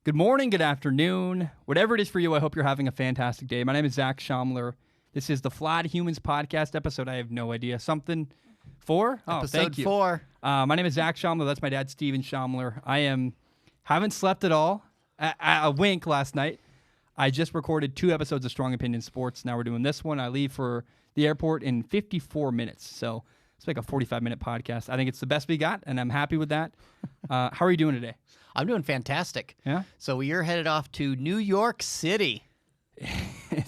Good morning, good afternoon, whatever it is for you. I hope you're having a fantastic day. My name is Zach Shomler. This is the Flawed Humans podcast episode. I have no idea. Something 4? Oh, Episode thank you. 4. My name is Zach Shomler. That's my dad, Steven Shomler. Haven't slept at all. A wink last night. I just recorded 2 episodes of Strong Opinion Sports. Now we're doing this one. I leave for the airport in 54 minutes. So it's like a 45-minute podcast. I think it's the best we got, and I'm happy with that. How are you doing today? I'm doing fantastic. Yeah? So you're headed off to New York City. I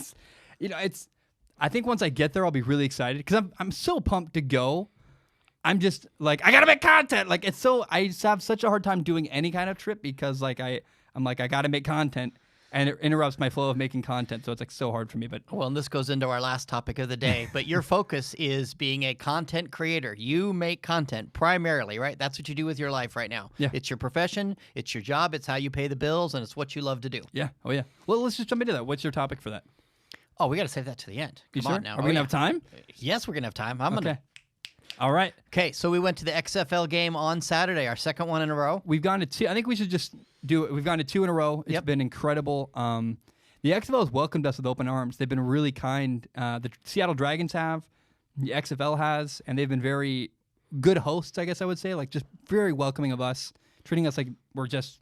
think once I get there, I'll be really excited because I'm so pumped to go. I'm just like, I gotta make content. Like I just have such a hard time doing any kind of trip because I gotta make content, and it interrupts my flow of making content. So it's like so hard for me. But Well, and this goes into our last topic of the day, but your focus is being a content creator. You make content primarily, right? That's what you do with your life right now. Yeah. It's your profession, it's your job, it's how you pay the bills, and it's what you love to do. yeah, oh yeah. Well, let's just jump into that. What's your topic for that? Oh, we got to save that to the end. You Come sure? on now. Are we gonna have time? Yes, we're going to have time. Okay. All right. Okay, so we went to the XFL game on Saturday, our second one in a row. We've gone to 2. I think we should just do it. We've gone to 2 in a row. It's Yep. been incredible. The XFL has welcomed us with open arms. They've been really kind. The Seattle Dragons have, the XFL has, and they've been very good hosts, I guess I would say, like just very welcoming of us, treating us like we're just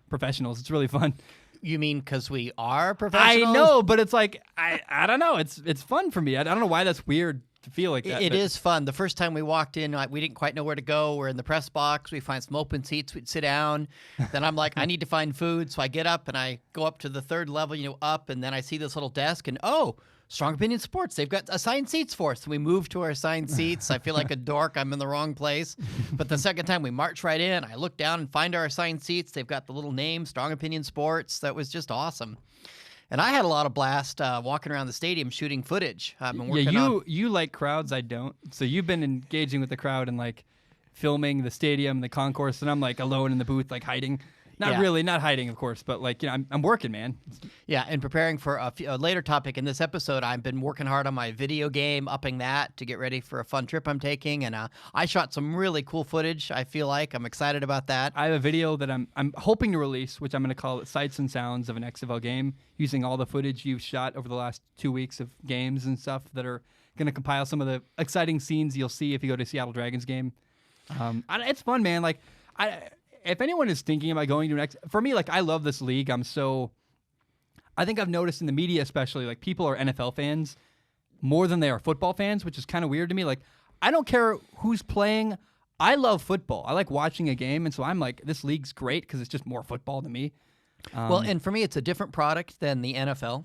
professionals. It's really fun. You mean because we are professionals? I know, but it's like, I don't know. It's fun for me. I don't know why that's weird to feel like that. It is fun. The first time we walked in, we didn't quite know where to go. We're in the press box. We find some open seats. We'd sit down. Then I'm like, I need to find food. So I get up and I go up to the third level, up, and then I see this little desk and, Strong Opinion Sports. They've got assigned seats for us. So we move to our assigned seats. I feel like a dork. I'm in the wrong place. But the second time we march right in, I look down and find our assigned seats. They've got the little name, Strong Opinion Sports. That was just awesome. And I had a lot of blast walking around the stadium shooting footage. I've been working on. You like crowds, I don't. So you've been engaging with the crowd and like filming the stadium, the concourse, and I'm like alone in the booth, like hiding. Not Yeah. really, not hiding, of course, but like I'm working, man. Yeah, and preparing for a later topic in this episode, I've been working hard on my video game, upping that to get ready for a fun trip I'm taking, and I shot some really cool footage. I feel like I'm excited about that. I have a video that I'm hoping to release, which I'm going to call it Sights and Sounds of an XFL Game, using all the footage you've shot over the last 2 weeks of games and stuff that are going to compile some of the exciting scenes you'll see if you go to a Seattle Dragons game. It's fun, man. Like if anyone is thinking about going to for me, like I love this league. I think I've noticed in the media especially, like people are NFL fans more than they are football fans, which is kind of weird to me. Like I don't care who's playing. I love football. I like watching a game, and so I'm like, this league's great because it's just more football to me. Well, and for me, it's a different product than the NFL.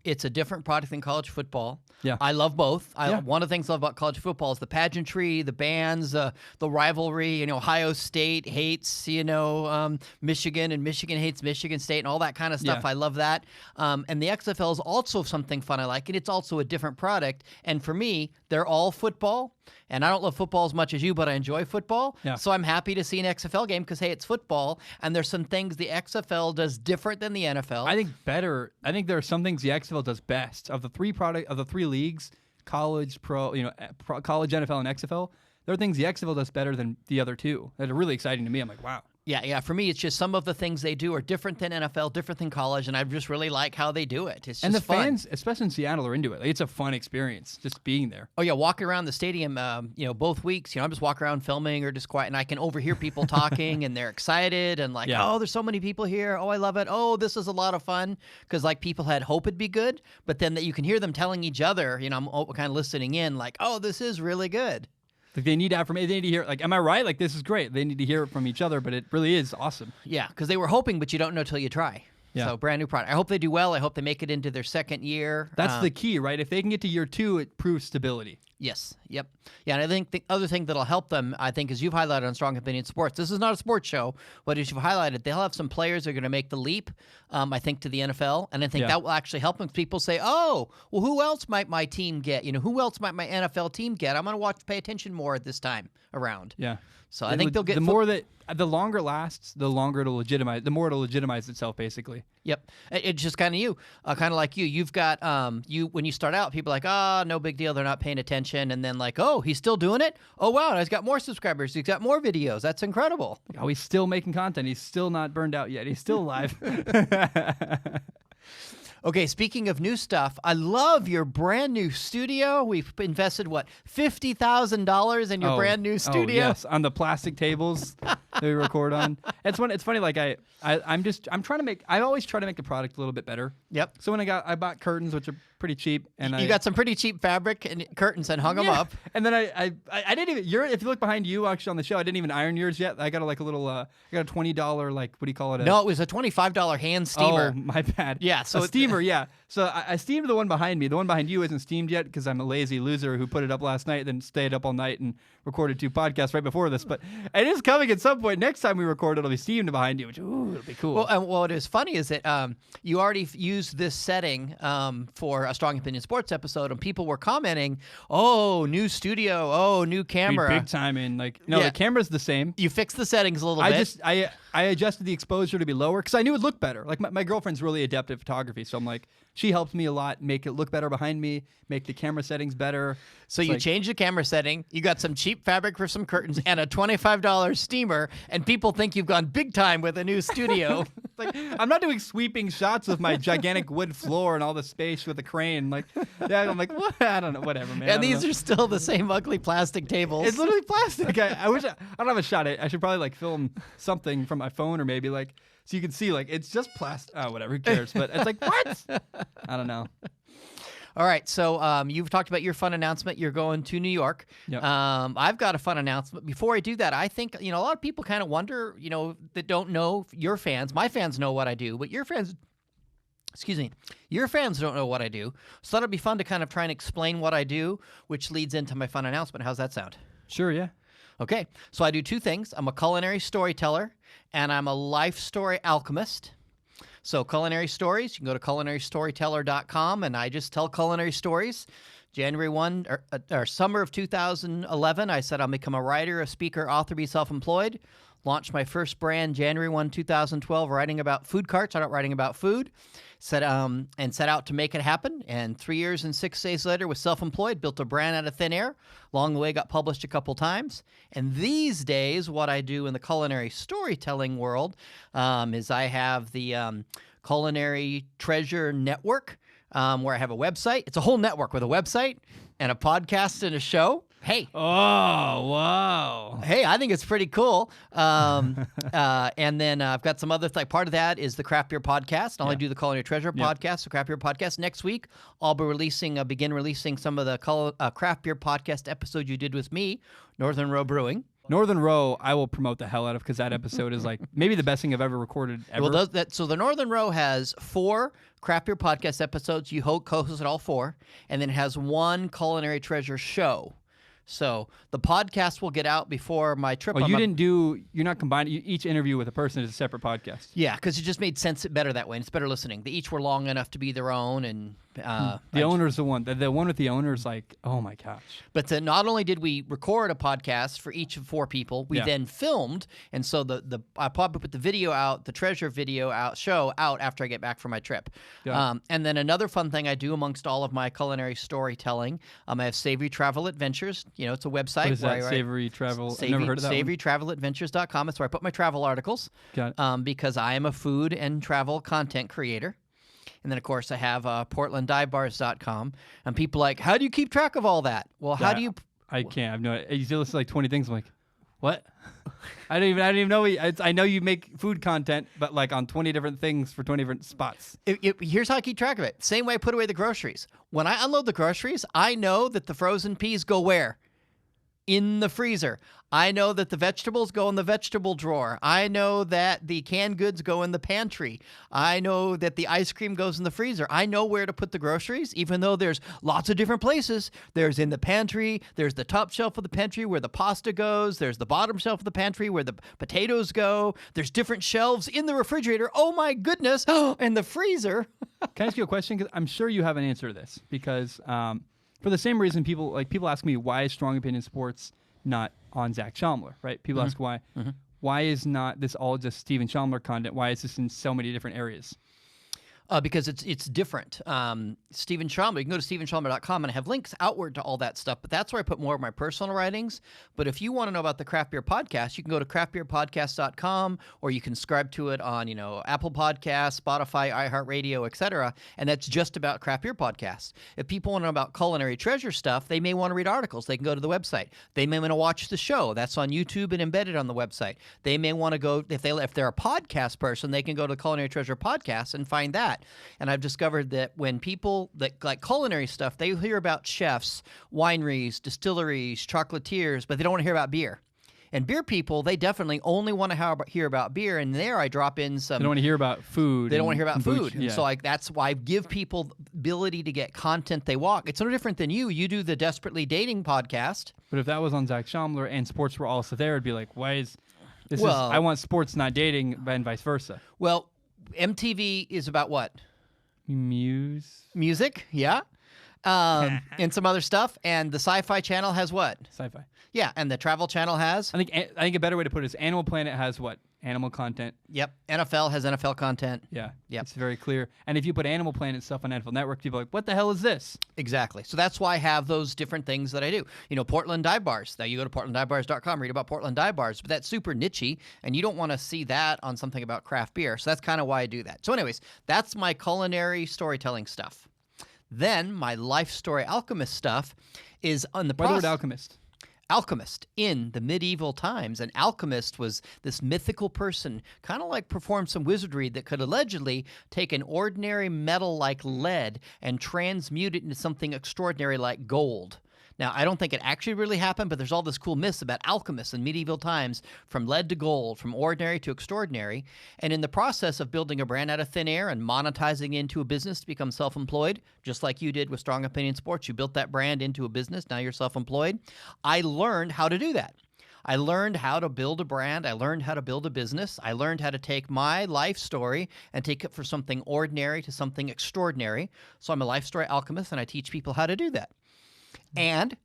It's a different product than college football. Yeah. I love both. Yeah. One of the things I love about college football is the pageantry, the bands, the rivalry. Ohio State hates, Michigan, and Michigan hates Michigan State and all that kind of stuff. Yeah. I love that. And the XFL is also something fun I like, and it's also a different product. And for me, they're all football. And I don't love football as much as you, but I enjoy football. Yeah. So I'm happy to see an XFL game because, hey, it's football, and there's some things the XFL does different than the NFL. I think there are some things the XFL does best of the 3 leagues, college, pro, college, NFL, and XFL. There are things the XFL does better than the other 2 that are really exciting to me. I'm like, wow. Yeah. For me, it's just some of the things they do are different than NFL, different than college, and I just really like how they do it. It's just And the fun. fans, especially in Seattle, are into it. Like, it's a fun experience just being there. Oh yeah, walking around the stadium, both weeks. I'm just walking around filming or just quiet, and I can overhear people talking, and they're excited and like, Yeah. oh, there's so many people here. Oh, I love it. Oh, this is a lot of fun because like people had hope it'd be good, but then that you can hear them telling each other. I'm kind of listening in, like, oh, this is really good. Like they need affirmation. They need to hear, like, am I right? Like, this is great. They need to hear it from each other, but it really is awesome. Yeah, because they were hoping, but you don't know till you try. Yeah. So brand new product. I hope they do well. I hope they make it into their second year. That's the key, right? If they can get to year 2, it proves stability. Yes. Yep. Yeah, and I think the other thing that'll help them, I think, as you've highlighted on Strong Opinion Sports, this is not a sports show, but as you've highlighted, they'll have some players that are going to make the leap, I think, to the NFL, and I think that will actually help them. People say, oh, well, who else might my team get? Who else might my NFL team get? I'm going to pay attention more this time around. Yeah. So I think they'll get the longer it lasts, the longer it'll legitimize. The more it'll legitimize itself, basically. Yep. It's just kind of you, kind of like you. You've got when you start out, people are like, no big deal. They're not paying attention. attention, and then like, oh, he's still doing it? Oh, wow, he's got more subscribers. He's got more videos. That's incredible. Oh, he's still making content. He's still not burned out yet. He's still alive. Okay, speaking of new stuff, I love your brand new studio. We've invested, what, $50,000 in your brand new studio? Oh, yes, on the plastic tables that we record on. It's funny. Like I'm trying to make. I always try to make the product a little bit better. Yep. So when I bought curtains, which are pretty cheap, and you got some pretty cheap fabric and curtains and hung them up. And then I didn't even. If you look behind you actually on the show, I didn't even iron yours yet. I got a little. I got a $20 like what do you call it? No, it was a $25 hand steamer. Oh, my bad. Yeah, so a steamer. Yeah. So I steamed the one behind me. The one behind you isn't steamed yet because I'm a lazy loser who put it up last night, then stayed up all night and recorded 2 podcasts right before this. But it is coming at some point. Next time we record, it'll be steamed behind you, which it'll be cool. Well, what is funny is that you already used this setting for a Strong Opinion Sports episode, and people were commenting, "Oh, new studio. Oh, new camera." Big time in the camera's the same. You fixed the settings a little bit. I adjusted the exposure to be lower because I knew it looked better. Like my girlfriend's really adept at photography, so I'm like, she helped me a lot make it look better behind me, make the camera settings better. So you changed the camera setting, you got some cheap fabric for some curtains, and a $25 steamer, and people think you've gone big time with a new studio. Like, I'm not doing sweeping shots of my gigantic wood floor and all the space with a crane. Like, yeah, I'm like, what? I don't know, whatever, man. And these are still the same ugly plastic tables. It's literally plastic. I wish I don't have a shot. I should probably like film something from my phone or maybe like so you can see like it's just plastic. Oh, whatever. Who cares? But it's like what? I don't know. All right, so you've talked about your fun announcement. You're going to New York. Yep. I've got a fun announcement. Before I do that, I think a lot of people kind of wonder, that don't know your fans. My fans know what I do, but your fans, your fans don't know what I do. So that'll be fun to kind of try and explain what I do, which leads into my fun announcement. How's that sound? Sure. Yeah. Okay, so I do 2 things. I'm a culinary storyteller, and I'm a life story alchemist. So culinary stories, you can go to culinarystoryteller.com, and I just tell culinary stories. January 1, or summer of 2011, I said I'll become a writer, a speaker, author, be self-employed. Launched my first brand January 1, 2012, writing about food carts. Started writing about food. Set out to make it happen. And 3 years and 6 days later, was self-employed, built a brand out of thin air. Along the way, got published a couple times. And these days, what I do in the culinary storytelling world is I have the Culinary Treasure Network, where I have a website. It's a whole network with a website and a podcast and a show. Hey. Oh, wow. Hey, I think it's pretty cool. And then I've got some other things. Part of that is the Craft Beer Podcast. I only do the Culinary Treasure Podcast, the Craft Beer Podcast. Next week, I'll be begin releasing some of the Craft Beer Podcast episodes you did with me, Northern Row Brewing. Northern Row, I will promote the hell out of because that episode is like maybe the best thing I've ever recorded ever. Well, so the Northern Row has 4 Craft Beer Podcast episodes. You co-hosted all 4, and then it has 1 Culinary Treasure show. So the podcast will get out before my trip. Oh, you're not combining. Each interview with a person is a separate podcast. Yeah, because it just made sense better that way, and it's better listening. They each were long enough to be their own, and the owner's the one. The one with the owner's like, oh my gosh. But not only did we record a podcast for each of 4 people, we then filmed, and so I probably put the video out, the treasure show out after I get back from my trip. Yeah. And then another fun thing I do amongst all of my culinary storytelling, I have Savory Travel Adventures. It's a website. What is that? Savory Travel. I've never heard of that. SavoryTravelAdventures.com. It's where I put my travel articles. Got it. Because I am a food and travel content creator. And then, of course, I have PortlandDiveBars.com. And people are like, how do you keep track of all that? Well, how do you... I can't. I've no. You list like 20 things. I'm like, what? I don't even know. I know you make food content, but like on 20 different things for 20 different spots. Here's how I keep track of it. Same way I put away the groceries. When I unload the groceries, I know that the frozen peas go where? In the freezer. I know that the vegetables go in the vegetable drawer. I know that the canned goods go in the pantry. I know that the ice cream goes in the freezer. I know where to put the groceries, even though there's lots of different places. There's in the pantry. There's the top shelf of the pantry where the pasta goes. There's the bottom shelf of the pantry where the potatoes go. There's different shelves in the refrigerator. Oh my goodness. And the freezer. Can I ask you a question? Because I'm sure you have an answer to this. Because for the same reason, people ask me, why is Strong Opinion Sports not on Zach Shomler, right? People ask why. Why is not this all just Steven Shomler content? Why is this in so many different areas? Because it's different. Stephen Shomler, you can go to stephenshomler.com and I have links outward to all that stuff, but that's where I put more of my personal writings. But if you want to know about the Craft Beer Podcast, you can go to craftbeerpodcast.com, or you can subscribe to it on, Apple Podcasts, Spotify, iHeartRadio, etc. And that's just about Craft Beer Podcasts. If people want to know about culinary treasure stuff, they may want to read articles. They can go to the website. They may want to watch the show. That's on YouTube and embedded on the website. They may want to go, if they're a podcast person, they can go to the Culinary Treasure Podcast and find that. And I've discovered that when people that like culinary stuff, they hear about chefs, wineries, distilleries, chocolatiers, but they don't want to hear about beer. And beer people, they definitely only want to hear about beer. And there I drop in some... They don't want to hear about food. They don't want to hear about food. Yeah. And so that's why I give people the ability to get content they want. It's no different than you. You do the Desperately Dating podcast. But if that was on Zach Shomler and sports were also there, it'd be like, why is... Well, I want sports, not dating, and vice versa. Well, MTV is about what? Music, yeah. And some other stuff. And the Sci-Fi Channel has what? Sci-fi. Yeah, and the Travel Channel has? I think a better way to put it is Animal Planet has what? Animal content. Yep. NFL has NFL content. Yeah. Yep. It's very clear. And if you put Animal Planet stuff on NFL Network, people are like, what the hell is this? Exactly. So that's why I have those different things that I do. Portland Dive Bars. Now you go to portlanddivebars.com, read about Portland Dive Bars, but that's super niche-y, and you don't want to see that on something about craft beer. So that's kind of why I do that. So anyways, that's my culinary storytelling stuff. Then my life story alchemist stuff is on the process. Why the word alchemist? Alchemist in the medieval times. An alchemist was this mythical person, kind of like performed some wizardry that could allegedly take an ordinary metal like lead and transmute it into something extraordinary like gold. Now, I don't think it actually really happened, but there's all this cool myths about alchemists in medieval times, from lead to gold, from ordinary to extraordinary. And in the process of building a brand out of thin air and monetizing into a business to become self-employed, just like you did with Strong Opinion Sports, you built that brand into a business, now you're self-employed. I learned how to do that. I learned how to build a brand. I learned how to build a business. I learned how to take my life story and take it from something ordinary to something extraordinary. So I'm a life story alchemist, and I teach people how to do that. And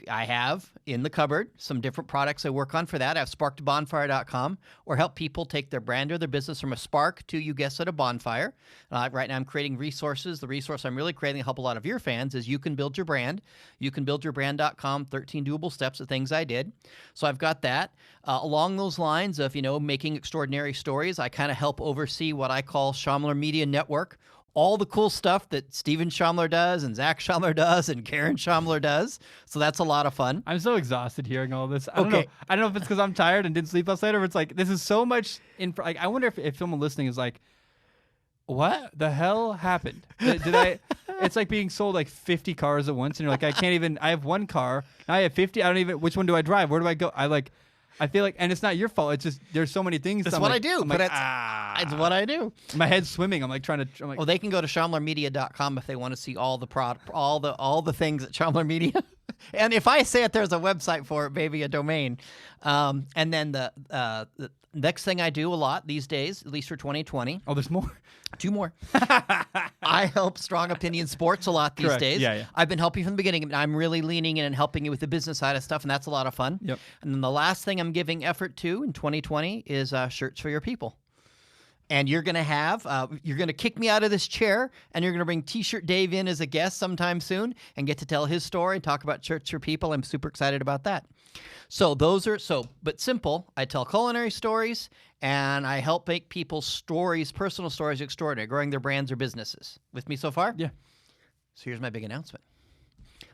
I have in the cupboard some different products I work on for that. I have spark2bonfire.com, or help people take their brand or their business from a spark to, you guessed it, a bonfire. Right now I'm creating resources. The resource I'm really creating to help a lot of your fans is You Can Build Your Brand. YouCanBuildYourBrand.com, 13 doable steps of things I did. So I've got that. Along those lines of, making extraordinary stories, I kind of help oversee what I call Shomler Media Network. All the cool stuff that Stephen Shomler does and Zach Shomler does and Karen Shomler does. So that's a lot of fun. I'm so exhausted hearing all this. I don't know if it's because I'm tired and didn't sleep last night, or if it's like, this is so much. I wonder if someone listening is like, what the hell happened? Did I? It's like being sold like 50 cars at once, and you're like, I have one car. Now I have 50. I don't even, which one do I drive? Where do I go? I feel like, and it's not your fault. It's just, there's so many things. That's what I do. It's what I do. My head's swimming. I'm like, well, they can go to ShomlerMedia.com if they want to see all the things at Shomler Media. And if I say it, there's a website for it, maybe a domain. And then the next thing I do a lot these days, at least for 2020. Oh, there's more. 2 more. I help Strong Opinion Sports a lot these days. Yeah. I've been helping from the beginning. I'm really leaning in and helping you with the business side of stuff, and that's a lot of fun. Yep. And then the last thing I'm giving effort to in 2020 is Shirts for Your People. And you're going to kick me out of this chair, and you're going to bring T-Shirt Dave in as a guest sometime soon and get to tell his story and talk about Shirts for People. I'm super excited about that. So but simple. I tell culinary stories, and I help make people's stories, personal stories, extraordinary, growing their brands or businesses. With me so far? Yeah. So here's my big announcement.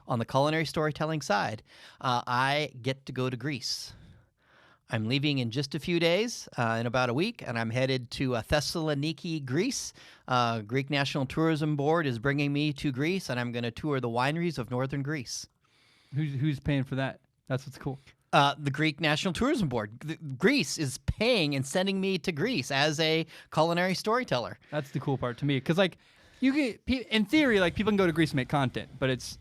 On the culinary storytelling side, I get to go to Greece. I'm leaving in just a few days, in about a week, and I'm headed to Thessaloniki, Greece. Greek National Tourism Board is bringing me to Greece, and I'm going to tour the wineries of northern Greece. Who's paying for that? That's what's cool. The Greek National Tourism Board. Greece is paying and sending me to Greece as a culinary storyteller. That's the cool part to me, because in theory, people can go to Greece and make content, but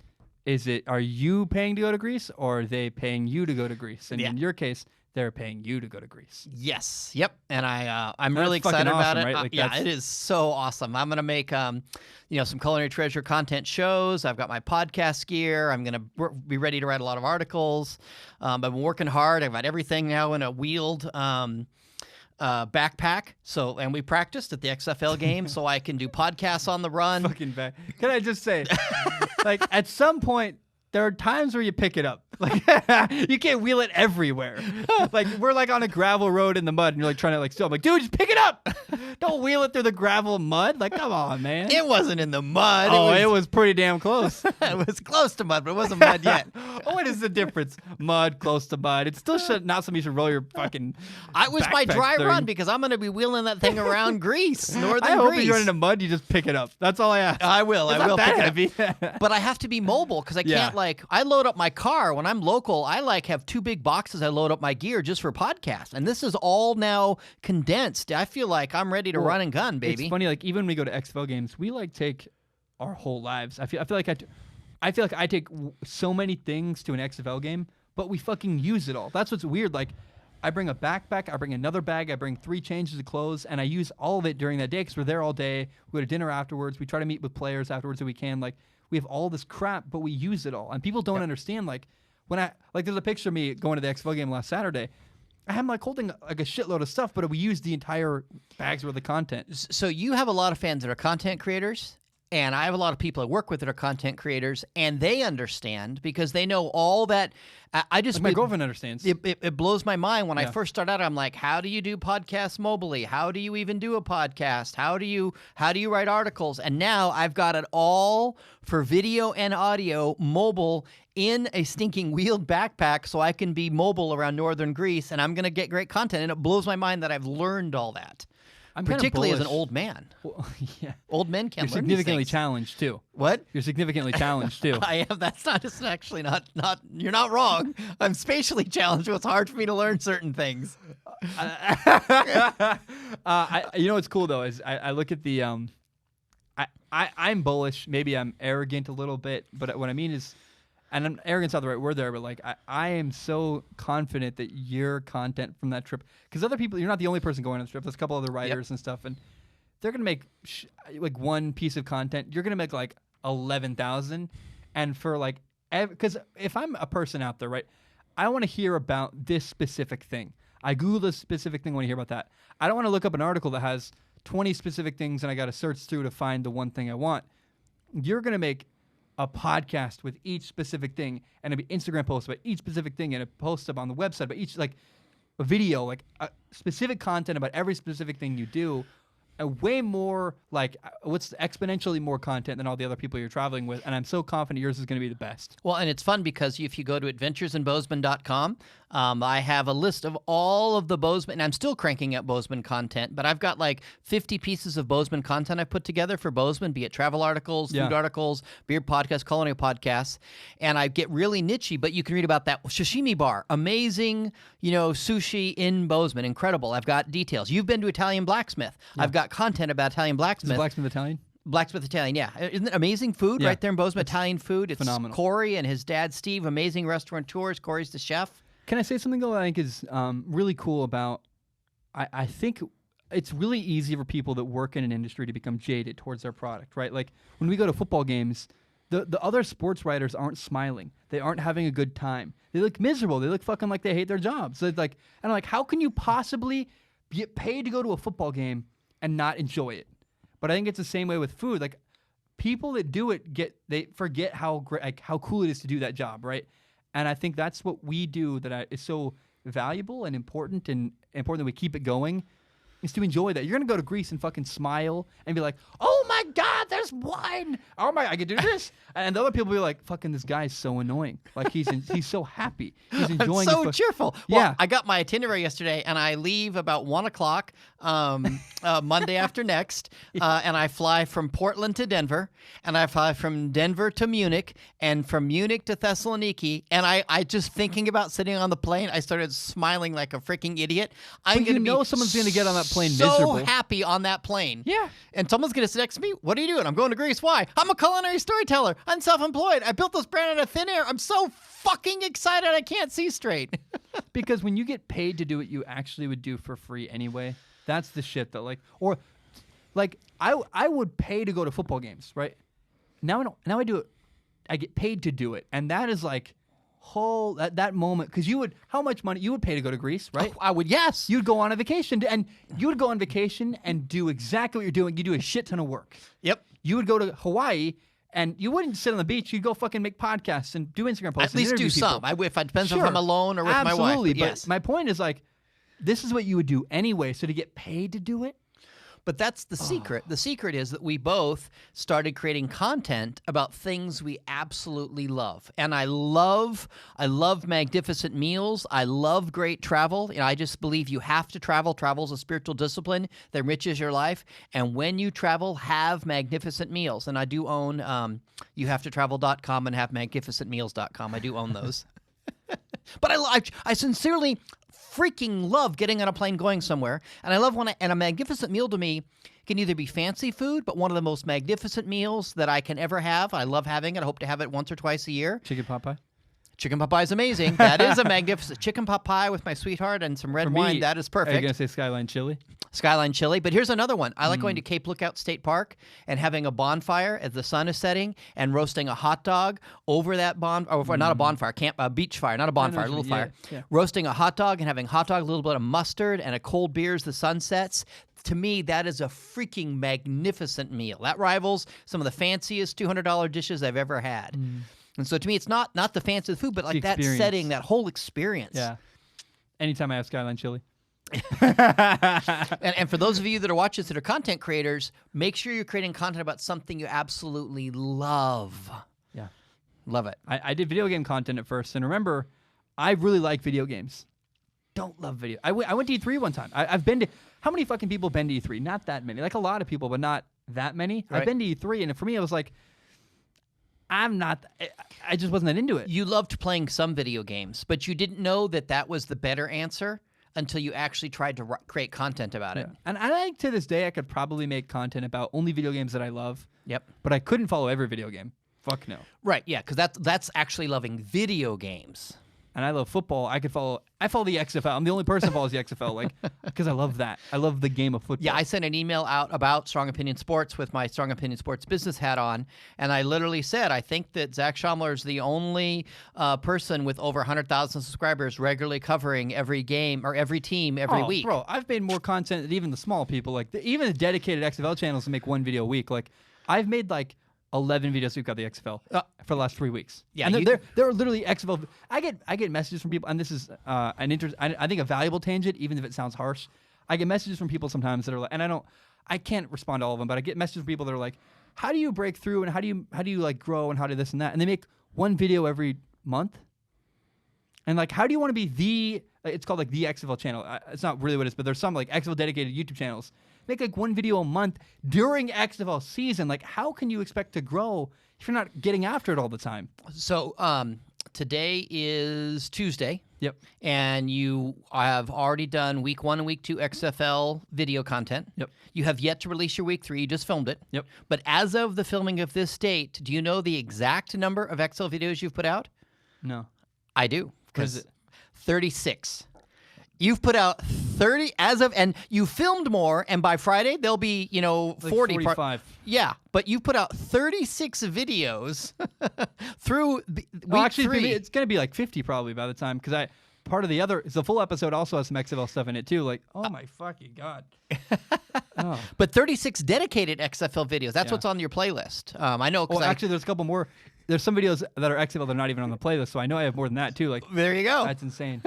are you paying to go to Greece, or are they paying you to go to Greece? And in your case, they're paying you to go to Greece. Yes. Yep. And I'm really excited about it. Right? It is so awesome. I'm going to make some culinary treasure content shows. I've got my podcast gear. I'm going to be ready to write a lot of articles. I've been working hard. I've got everything now in a wheeled backpack. And we practiced at the XFL game, so I can do podcasts on the run. Fucking back. Can I just say, like, at some point, there are times where you pick it up. Like, you can't wheel it everywhere. Like, we're like on a gravel road in the mud, and you're like trying to like still. I'm like, dude, just pick it up. Don't wheel it through the gravel mud. Like, come on, man. It wasn't in the mud. Oh, it was pretty damn close. It was close to mud, but it wasn't mud yet. Oh, what is the difference? Mud, close to mud. It's still not something you should roll your fucking. It was my backpack dry thing. run because I'm going to be wheeling that thing around Greece, northern I hope Greece. you run into mud, you just pick it up. That's all I ask. I will. It's I will not that pick it up. heavy. But I have to be mobile because I can't I load up my car when I'm local. I have 2 big boxes. I load up my gear just for podcasts, and this is all now condensed. I feel like I'm ready to run and gun, baby. It's funny, like even when we go to XFL games, we like take our whole lives. I feel like I take so many things to an XFL game, but we fucking use it all. That's what's weird. Like I bring a backpack, I bring another bag, I bring 3 changes of clothes, and I use all of it during that day because we're there all day. We go to dinner afterwards. We try to meet with players afterwards if we can. Like we have all this crap, but we use it all, and people don't understand. Like when there's a picture of me going to the XFL game last Saturday. I'm like holding like a shitload of stuff, but we use the entire bags worth of content. So you have a lot of fans that are content creators, and I have a lot of people I work with that are content creators, and they understand because they know all that. My girlfriend understands. It blows my mind when I first started out. I'm like, how do you do podcasts mobily? How do you even do a podcast? How do you write articles? And now I've got it all for video and audio mobile in a stinking wheeled backpack so I can be mobile around northern Greece, and I'm going to get great content. And it blows my mind that I've learned all that. I'm particularly as bullish. an old man. Well, yeah. Old men can You're learn significantly these things. challenged too. What? You're significantly challenged too. I am. That's not. It's actually not. You're not wrong. I'm spatially challenged. So it's hard for me to learn certain things. You know what's cool though is I look at the I'm bullish. Maybe I'm arrogant a little bit, but what I mean is, and arrogant's not the right word there, but like I am so confident that your content from that trip, because other people, you're not the only person going on the trip. There's a couple other writers and stuff, and they're gonna make like one piece of content. You're gonna make like 11,000, and for like, because if I'm a person out there, right, I want to hear about this specific thing. I Google this specific thing. I want to hear about that. I don't want to look up an article that has 20 specific things and I got to search through to find the one thing I want. You're going to make a podcast with each specific thing and an Instagram post about each specific thing and a post up on the website about each, like a video, like a specific content about every specific thing you do. Way more, like, what's exponentially more content than all the other people you're traveling with, and I'm so confident yours is going to be the best. Well, and it's fun because if you go to adventuresinbozeman.com, I have a list of all of the Bozeman, and I'm still cranking out Bozeman content, but I've got like 50 pieces of Bozeman content I've put together for Bozeman, be it travel articles, food articles, beer podcasts, culinary podcasts, and I get really nichey, but you can read about that sashimi bar, amazing, sushi in Bozeman, incredible. I've got details. You've been to Italian Blacksmith. I've got content about Italian Blacksmith. Is Blacksmith Italian? Blacksmith Italian, yeah. Isn't it amazing food right there in Bozeman? Italian food. It's phenomenal. Corey and his dad, Steve, amazing restaurateurs. Corey's the chef. Can I say something, though, I think is really cool about, I think it's really easy for people that work in an industry to become jaded towards their product, right? Like when we go to football games, the other sports writers aren't smiling. They aren't having a good time. They look miserable. They look fucking like they hate their jobs. So it's like, and I'm like, how can you possibly get paid to go to a football game and not enjoy it? But I think it's the same way with food. Like people that do it they forget how great, like how cool it is to do that job, right? And I think that's what we do that is so valuable and important that we keep it going, is to enjoy that. You're gonna go to Greece and fucking smile and be like, "Oh my God, there's wine! Oh my, I can do this!" And the other people will be like, "Fucking this guy's so annoying. Like he's so happy. He's enjoying. I'm so cheerful." Well, yeah, I got my itinerary yesterday, and I leave about 1:00 Monday after next, and I fly from Portland to Denver, and I fly from Denver to Munich, and from Munich to Thessaloniki. And I just thinking about sitting on the plane, I started smiling like a freaking idiot. I'm gonna be someone's gonna get on that plane so miserable. happy on that plane. Yeah. And someone's going to sit next to me. What are you doing? I'm going to Greece. Why? I'm a culinary storyteller. I'm self-employed. I built this brand out of thin air. I'm so fucking excited I can't see straight. Because when you get paid to do what you actually would do for free anyway, that's the shit though. I would pay to go to football games, right? Now I do it. I get paid to do it. And that is like that moment, because how much money you would pay to go to Greece, right? I would, yes. You'd go on a vacation, and you would go on vacation and do exactly what you're doing. You do a shit ton of work. Yep. You would go to Hawaii, and you wouldn't sit on the beach. You'd go fucking make podcasts and do Instagram posts. At least do some. It depends if I'm alone or with my wife. Absolutely. But yes. My point is, like, this is what you would do anyway. So to get paid to do it. But that's the secret. The secret is that we both started creating content about things we absolutely love. And I love magnificent meals. I love great travel. I just believe you have to travel. Travel is a spiritual discipline that enriches your life. And when you travel, have magnificent meals. And I do own youhavetotravel.com and have magnificentmeals.com. I do own those. But I sincerely freaking love getting on a plane going somewhere. And I love and a magnificent meal to me can either be fancy food, but one of the most magnificent meals that I can ever have. I love having it. I hope to have it once or twice a year. Chicken pot pie? Chicken pot pie is amazing. That is a magnificent chicken pot pie with my sweetheart and some red wine. That is perfect. Are you going to say Skyline Chili? Skyline Chili. But here's another one. I like going to Cape Lookout State Park and having a bonfire as the sun is setting and roasting a hot dog over that not a bonfire, a beach fire, not a bonfire, a little fire. Yeah. Roasting a hot dog and having hot dog, a little bit of mustard and a cold beer as the sun sets. To me, that is a freaking magnificent meal. That rivals some of the fanciest $200 dishes I've ever had. And so to me, it's not the fancy food, but like that setting, that whole experience. Yeah. Anytime I have Skyline Chili. And for those of you that are watching that are content creators, make sure you're creating content about something you absolutely love. Yeah. Love it. I did video game content at first. And remember, I really like video games. Don't love video. I went to E3 one time. I've been to... How many fucking people have been to E3? Not that many. Like a lot of people, but not that many. Right. I've been to E3, and for me, it was like... I just wasn't that into it. You loved playing some video games, but you didn't know that was the better answer until you actually tried to create content about it. And I think to this day, I could probably make content about only video games that I love. Yep. But I couldn't follow every video game. Fuck no. Right, yeah, because that's actually loving video games. And I love football. I follow the XFL. I'm the only person who follows the XFL, like, because I love that. I love the game of football. Yeah, I sent an email out about Strong Opinion Sports with my Strong Opinion Sports business hat on, and I literally said, I think that Zach Shomler is the only person with over 100,000 subscribers regularly covering every game or every team every week. Bro, I've made more content than even the small people. Like, even the dedicated XFL channels make one video a week. Like, I've made, like, 11 videos we've got the XFL for the last 3 weeks. Yeah, and they're literally XFL. I get messages from people, and this is I think a valuable tangent, even if it sounds harsh. I get messages from people sometimes that are like, and I can't respond to all of them, but I get messages from people that are like, how do you break through, and how do you like grow, and how do this and that, and they make one video every month, and like, how do you want to be it's called like the XFL channel. It's not really what it is, but there's some like XFL dedicated YouTube channels. Make like one video a month during XFL season. Like, how can you expect to grow if you're not getting after it all the time? So today is Tuesday. Yep. And you have already done week 1 and week 2 XFL video content. Yep. You have yet to release your week 3. You just filmed it. Yep. But as of the filming of this date, do you know the exact number of XFL videos you've put out? No. I do. What is it? 36. You've put out 30 and you filmed more, and by Friday there'll be, 40. 45. Yeah, but you put out 36 videos through week 3. It's going to be like 50 probably by the time, because part of the full episode also has some XFL stuff in it too. Like, oh my fucking God. Oh. But 36 dedicated XFL videos. That's what's on your playlist. I know. Actually, there's a couple more. There's some videos that are XFL that are not even on the playlist, so I know I have more than that too. Like, there you go. That's insane.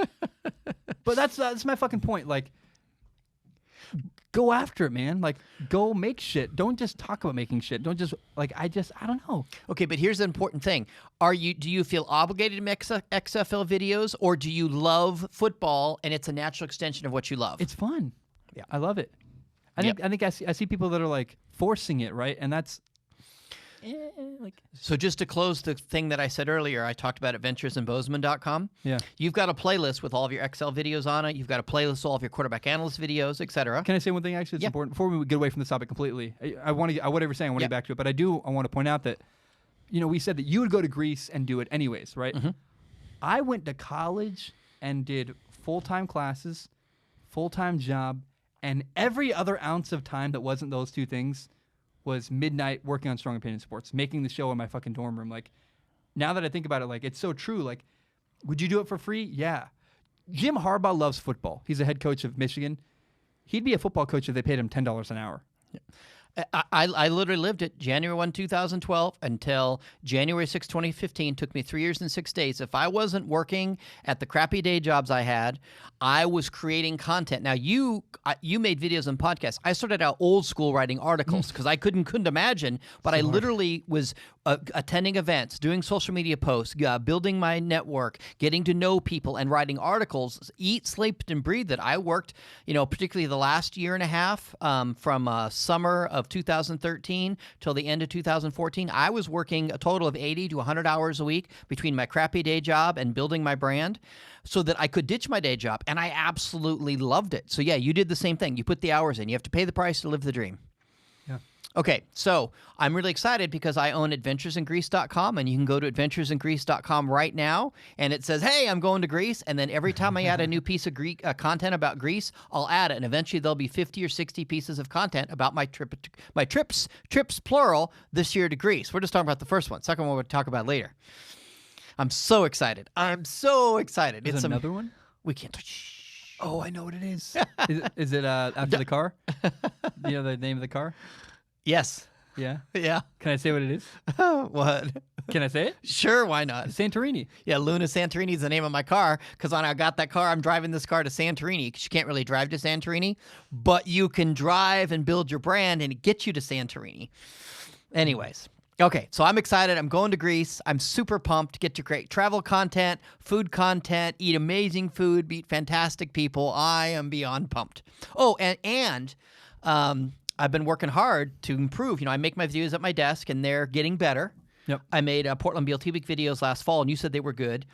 But that's my fucking point. Like, go after it, man. Like, go make shit. Don't just talk about making shit. Don't just I don't know. Okay, but here's the important thing. Do you feel obligated to make XFL videos, or do you love football and it's a natural extension of what you love? It's fun. Yeah, I love it. I think I see people that are like forcing it, right? And that's So just to close the thing that I said earlier, I talked about adventuresinbozeman.com. Yeah. You've got a playlist with all of your Excel videos on it. You've got a playlist with all of your quarterback analyst videos, etc. Can I say one thing actually that's important before we get away from this topic completely? Whatever you're saying, I want to get back to it, but I want to point out that we said that you would go to Greece and do it anyways, right? Mm-hmm. I went to college and did full-time classes, full-time job, and every other ounce of time that wasn't those two things was midnight working on Strong Opinion Sports, making the show in my fucking dorm room. Like, now that I think about it, like, it's so true. Like, Would you do it for free? Yeah. Jim Harbaugh loves football. He's a head coach of Michigan. He'd be a football coach if they paid him $10 an hour. I literally lived it January 1, 2012 until January 6, 2015. Took me 3 years and 6 days. If I wasn't working at the crappy day jobs I had, I was creating content. Now, you made videos and podcasts. I started out old school writing articles because I couldn't imagine, but I literally was attending events, doing social media posts, building my network, getting to know people, and writing articles. Eat, slept, and breathed it. I worked, particularly the last year and a half from summer of 2013 till the end of 2014. I was working a total of 80 to 100 hours a week between my crappy day job and building my brand so that I could ditch my day job, and I absolutely loved it. So yeah, you did the same thing. You put the hours in. You have to pay the price to live the dream. Yeah. Okay, so I'm really excited because I own adventuresingreece.com, and you can go to adventuresingreece.com right now, and it says, hey, I'm going to Greece, and then every time I add a new piece of content about Greece, I'll add it, and eventually there'll be 50 or 60 pieces of content about my trips, plural, this year to Greece. We're just talking about the first one. Second one we'll talk about later. I'm so excited. Is it another one? We can't. Oh, I know what it is. Is it after the car? You know the name of the car? Yes. Yeah? Yeah. Can I say what it is? What? Can I say it? Sure, why not? Santorini. Yeah, Luna Santorini is the name of my car because when I got that car, I'm driving this car to Santorini because you can't really drive to Santorini, but you can drive and build your brand and it gets you to Santorini. Anyways. Okay, so I'm excited. I'm going to Greece. I'm super pumped. Get to create travel content, food content, eat amazing food, meet fantastic people. I am beyond pumped. Oh, and I've been working hard to improve. I make my videos at my desk, and they're getting better. Yep. I made Portland BLT Week videos last fall, and you said they were good.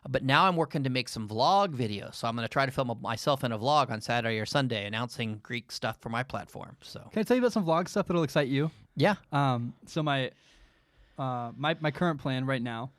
But now I'm working to make some vlog videos. So I'm going to try to film myself in a vlog on Saturday or Sunday announcing Greek stuff for my platform. So Can I tell you about some vlog stuff that'll excite you? Yeah. So my current plan right now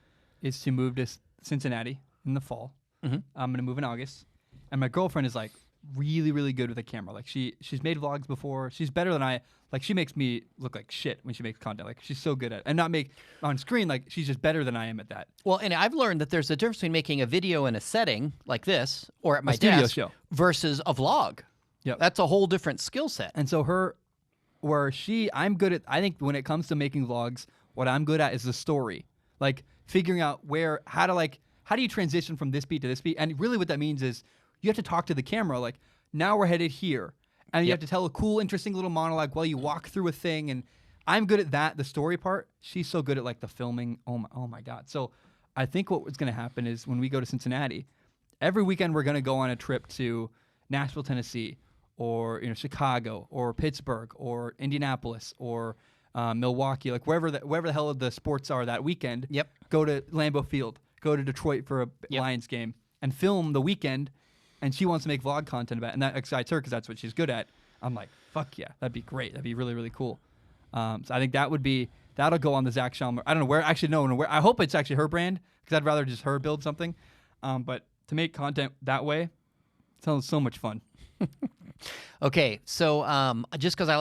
is to move to Cincinnati in the fall. Mm-hmm. I'm going to move in August. And my girlfriend is like really, really good with a camera. Like she's made vlogs before. She's better than I. Like she makes me look like shit when she makes content. Like she's so good at it. And not make on screen. Like she's just better than I am at that. Well, and I've learned that there's a difference between making a video in a setting like this or at my studio desk show versus a vlog. Yep. That's a whole different skill set. And so I'm good at, I think when it comes to making vlogs, what I'm good at is the story. Like figuring out how do you transition from this beat to this beat? And really what that means is you have to talk to the camera. Like now we're headed here. And you have to tell a cool, interesting little monologue while you walk through a thing. And I'm good at that, the story part. She's so good at like the filming. Oh my God. So I think what's going to happen is when we go to Cincinnati, every weekend we're going to go on a trip to Nashville, Tennessee, or Chicago, or Pittsburgh, or Indianapolis, or Milwaukee, like wherever the hell the sports are that weekend. Yep. Go to Lambeau Field, go to Detroit for a Lions game, and film the weekend. And she wants to make vlog content about it, and that excites her because that's what she's good at. I'm like, fuck yeah, that'd be great. That'd be really, really cool. So I think that'll go on the Zach Shomler. I don't know where. Actually, no, where. I hope it's actually her brand because I'd rather just her build something. But to make content that way sounds so much fun. Okay, so just because I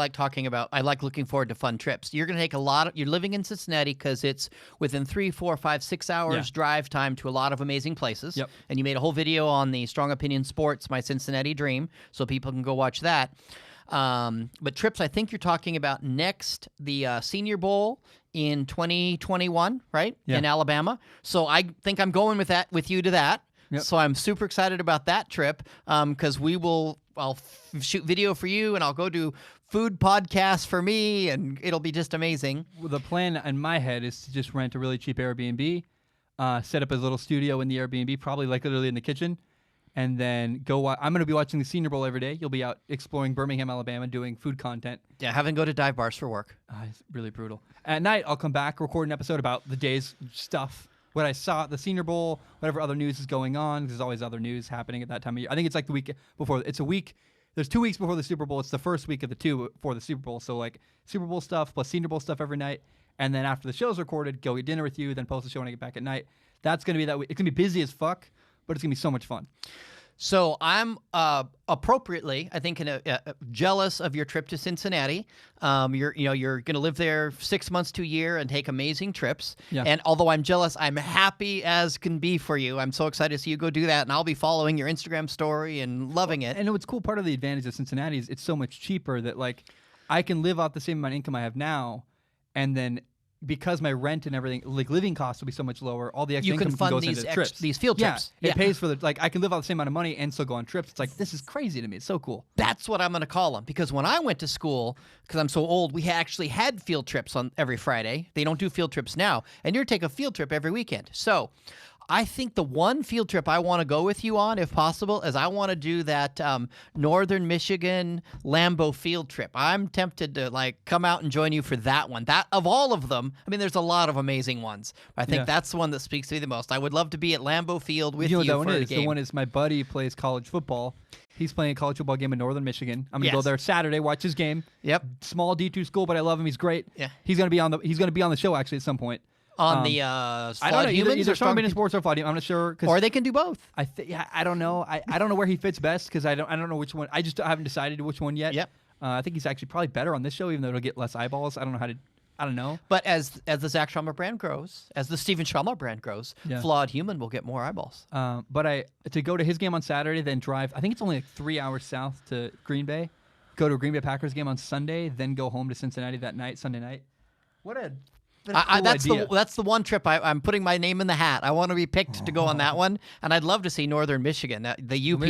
like looking forward to fun trips. You're going to take you're living in Cincinnati because it's within 3, 4, 5, 6 hours drive time to a lot of amazing places. Yep. And you made a whole video on the Strong Opinion Sports, My Cincinnati Dream, so people can go watch that. But trips, I think you're talking about next, the Senior Bowl in 2021, right? Yeah. In Alabama. So I think I'm going with you to that. Yep. So I'm super excited about that trip because I'll shoot video for you and I'll go do food podcasts for me and it'll be just amazing. Well, the plan in my head is to just rent a really cheap Airbnb, set up a little studio in the Airbnb, probably like literally in the kitchen, and then go. I'm going to be watching the Senior Bowl every day. You'll be out exploring Birmingham, Alabama, doing food content. Yeah, having to go to dive bars for work. It's really brutal. At night, I'll come back, record an episode about the day's stuff. What I saw at the Senior Bowl, whatever other news is going on. There's always other news happening at that time of year. I think it's like the week before. It's a week. There's 2 weeks before the Super Bowl. It's the first week of the 2 before the Super Bowl. So like Super Bowl stuff plus Senior Bowl stuff every night. And then after the show's recorded, go eat dinner with you, then post the show when I get back at night. That's going to be that week. It's going to be busy as fuck, but it's going to be so much fun. So I'm appropriately, I think, jealous of your trip to Cincinnati. You're going to live there 6 months to a year and take amazing trips. Yeah. And although I'm jealous, I'm happy as can be for you. I'm so excited to see you go do that, and I'll be following your Instagram story and loving it. And what's cool, part of the advantage of Cincinnati is it's so much cheaper that like I can live off the same amount of income I have now, and then because my rent and everything, like living costs will be so much lower, all the extra You can income fund goes these into trips. these field trips. Yeah, Yeah. it pays for the like I can live off the same amount of money and still go on trips. It's like this is crazy to me. It's so cool. That's what I'm going to call them, because when I went to school, because I'm so old, we actually had field trips on every Friday. They don't do field trips now, and you're take a field trip every weekend. So I think the one field trip I want to go with you on, if possible, is I want to do that Northern Michigan Lambeau field trip. I'm tempted to like come out and join you for that one. That of all of them, I mean, there's a lot of amazing ones. I think that's the one that speaks to me the most. I would love to be at Lambeau Field with you, know what that for one a is? game. The one is my buddy plays college football. He's playing a college football game in Northern Michigan. I'm gonna go Yes. there Saturday, watch his game. Yep. Small D2 school, but I love him. He's great. Yeah. He's gonna be on the show actually at some point. On the I don't Flawed know, Humans either or Strong Strong in Sports or Flawed Humans. I'm not sure. or they can do both. I don't know. I don't know where he fits best because I don't know which one. I haven't decided which one yet. Yep. I think he's actually probably better on this show, even though it'll get less eyeballs. I don't know. But as the Zach Shomler brand grows, as the Stephen Shomler brand grows, Yeah. Flawed Human will get more eyeballs. But to go to his game on Saturday, then drive. I think it's only like 3 hours south to Green Bay. Go to a Green Bay Packers game on Sunday, then go home to Cincinnati that night, Sunday night. What a cool idea. That's the one trip I'm putting my name in the hat. I want to be picked to go on that one, and I'd love to see Northern Michigan, the UP,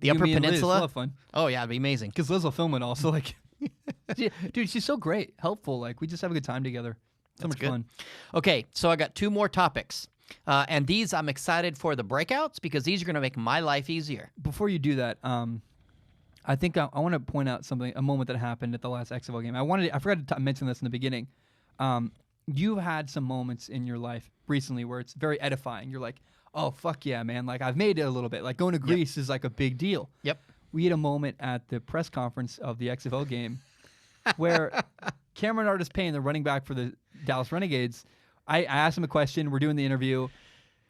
the Upper Peninsula. Liz, fun. Oh yeah, it'd be amazing. Because Liz will film it also. Like, dude, she's so great, helpful. Like, we just have a good time together. So much fun. Okay, so I got 2 more topics, and these I'm excited for the breakouts because these are going to make my life easier. Before you do that, I think I want to point out a moment that happened at the last XFL game. I forgot to mention this in the beginning. You've had some moments in your life recently where it's very edifying. You're like, oh, fuck yeah, man. Like, I've made it a little bit. Like, going to Greece is like a big deal. Yep. We had a moment at the press conference of the XFL game where Cameron Artis-Payne, the running back for the Dallas Renegades, I asked him a question. We're doing the interview.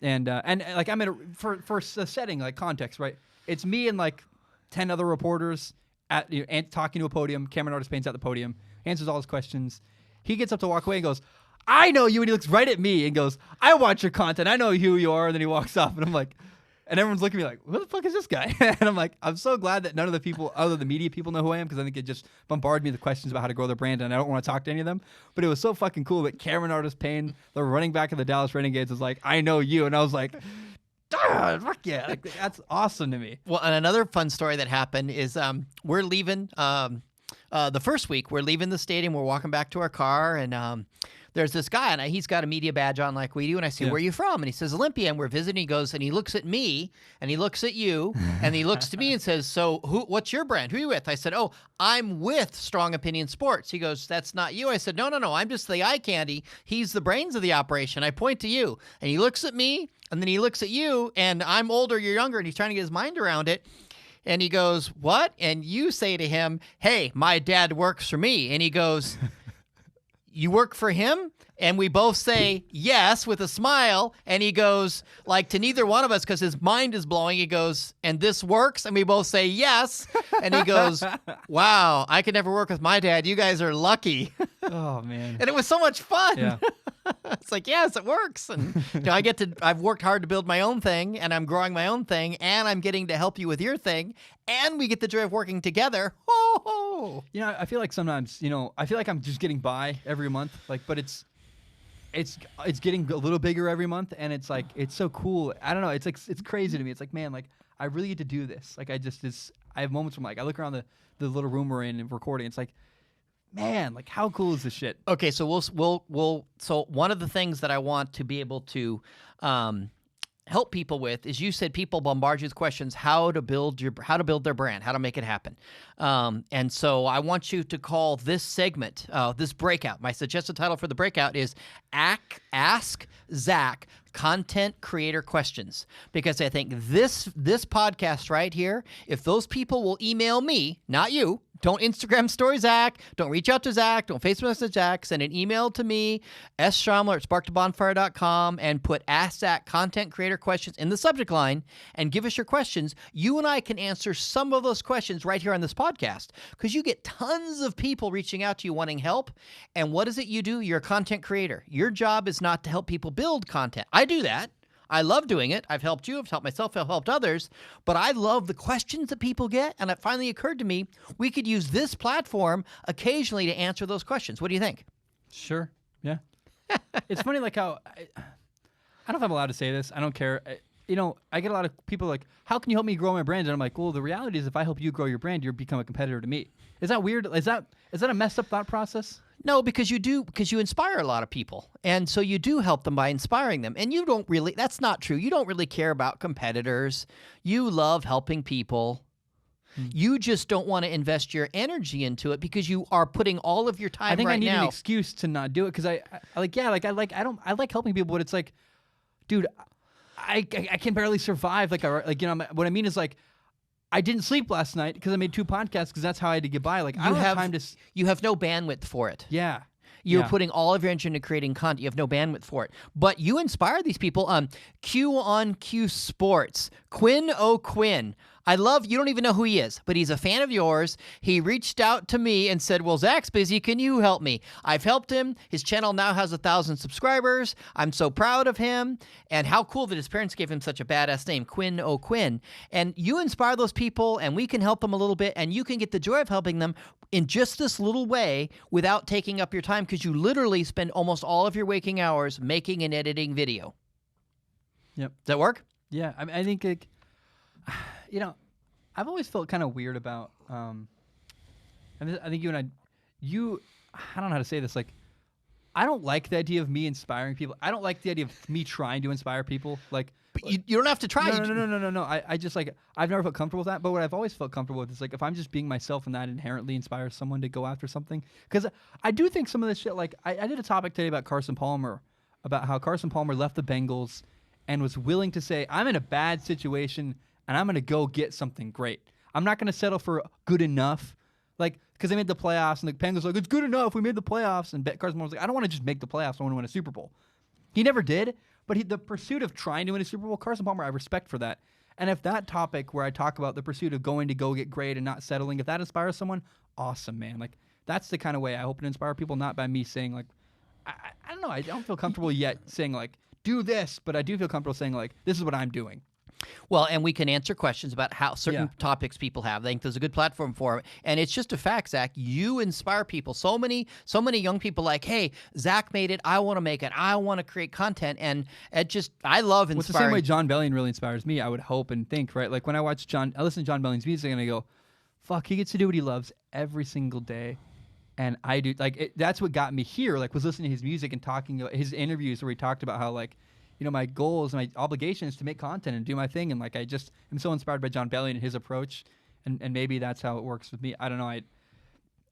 And like, I'm in for a setting, like context, right? It's me and like 10 other reporters and talking to a podium. Cameron Artis-Payne's at the podium, answers all his questions. He gets up to walk away and goes, I know you. And he looks right at me and goes, I watch your content. I know who you are. And then he walks off. And I'm like, and everyone's looking at me like, who the fuck is this guy? And I'm like, I'm so glad that none of the people, other than the media people, know who I am, because I think it just bombarded me with questions about how to grow their brand, and I don't want to talk to any of them. But it was so fucking cool that Cameron Artis-Payne, the running back of the Dallas Renegades, was like, I know you. And I was like, fuck yeah. Like, that's awesome to me. Well, and another fun story that happened is we're leaving the first week. We're leaving the stadium. We're walking back to our car, and there's this guy, and he's got a media badge on like we do. And I say, where are you from? And he says, Olympia. And we're visiting. He goes, and he looks at me, and he looks at you, and he looks to me and says, so what's your brand? Who are you with? I said, oh, I'm with Strong Opinion Sports. He goes, that's not you. I said, no. I'm just the eye candy. He's the brains of the operation. I point to you. And he looks at me, and then he looks at you, and I'm older, you're younger, and he's trying to get his mind around it. And he goes, what? And you say to him, hey, my dad works for me. And he goes, you work for him? And we both say yes with a smile. And he goes, like, to neither one of us, because his mind is blowing. He goes, and this works? And we both say yes. And he goes, wow, I could never work with my dad. You guys are lucky. Oh, man. And it was so much fun. Yeah. It's like, yes, it works. And I've worked hard to build my own thing, and I'm growing my own thing, and I'm getting to help you with your thing, and we get the joy of working together. Ho, ho. I feel like sometimes, I feel like I'm just getting by every month, like, but it's getting a little bigger every month, and it's like, it's so cool. I don't know. It's like, it's crazy to me. It's like, man, like, I really get to do this. Like, I have moments where, like, I look around the little room we're in and recording. It's like, man, like, how cool is this shit? Okay, so we'll so one of the things that I want to be able to help people with is, you said people bombard you with questions how to build their brand, how to make it happen. And so I want you to call this segment, this breakout. My suggested title for the breakout is Ask Zach content creator questions, because I think this podcast right here, if those people will email me, not you, don't Instagram story Zach, don't reach out to Zach, don't Facebook message Zach, send an email to me, sshomler@sparktobonfire.com, and put Ask Zach Content Creator Questions in the subject line and give us your questions. You and I can answer some of those questions right here on this podcast, because you get tons of people reaching out to you wanting help. And what is it you do? You're a content creator. Your job is not to help people build content. I do that. I love doing it. I've helped you. I've helped myself. I've helped others. But I love the questions that people get. And it finally occurred to me, we could use this platform occasionally to answer those questions. What do you think? Sure. Yeah. It's funny, like how I don't know if I'm allowed to say this. I don't care. I get a lot of people like, how can you help me grow my brand? And I'm like, well, the reality is if I help you grow your brand, you become a competitor to me. Is that weird? Is that a messed up thought process? No, because you inspire a lot of people. And so you do help them by inspiring them. And you don't really, that's not true. You don't really care about competitors. You love helping people. You just don't want to invest your energy into it because you are putting all of your time right now. I think I need an excuse to not do it because I like helping people, but it's like, dude, I can barely survive. What I mean is like, I didn't sleep last night because I made 2 podcasts because that's how I had to get by. Like, I don't have time to. You have no bandwidth for it. Yeah. You're putting all of your energy into creating content. You have no bandwidth for it. But you inspire these people. Q on Q Sports. Quinn O'Quinn. I love, you don't even know who he is, but he's a fan of yours. He reached out to me and said, well, Zach's busy. Can you help me? I've helped him. His channel now has 1,000 subscribers. I'm so proud of him. And how cool that his parents gave him such a badass name, Quinn O'Quinn. And you inspire those people, and we can help them a little bit, and you can get the joy of helping them in just this little way without taking up your time, because you literally spend almost all of your waking hours making and editing video. Yep. Does that work? Yeah. I mean, I think, I've always felt kind of weird about, and I think I don't know how to say this. Like, I don't like the idea of me inspiring people. I don't like the idea of me trying to inspire people. Like, but you don't have to try. No. I just like, I've never felt comfortable with that. But what I've always felt comfortable with is like, if I'm just being myself and that inherently inspires someone to go after something. Because I do think some of this shit, like, I did a topic today about Carson Palmer, about how Carson Palmer left the Bengals and was willing to say, I'm in a bad situation and I'm going to go get something great. I'm not going to settle for good enough. Like, because they made the playoffs, and the Bengals were like, it's good enough. We made the playoffs. And Carson Palmer was like, I don't want to just make the playoffs. I want to win a Super Bowl. He never did. But the pursuit of trying to win a Super Bowl, Carson Palmer, I respect for that. And if that topic where I talk about the pursuit of going to go get great and not settling, if that inspires someone, awesome, man. Like, that's the kind of way I hope to inspire people, not by me saying, like, I don't know. I don't feel comfortable yet saying, like, do this. But I do feel comfortable saying, like, this is what I'm doing. Well, and we can answer questions about how certain topics people have. I think there's a good platform for it. And it's just a fact, Zach. You inspire people. So many young people like, hey, Zach made it. I want to make it. I want to create content. And I love inspiring. Well, it's the same way John Bellion really inspires me, I would hope and think, right? Like when I listen to John Bellion's music and I go, fuck, he gets to do what he loves every single day. And I do, like, that's what got me here, like, was listening to his music and talking about his interviews where he talked about how, like, my goals, my obligation is to make content and do my thing. And like, I just am so inspired by John Bellion and his approach. And maybe that's how it works with me. I don't know.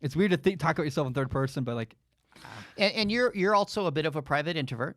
It's weird to talk about yourself in third person, but like. And you're also a bit of a private introvert.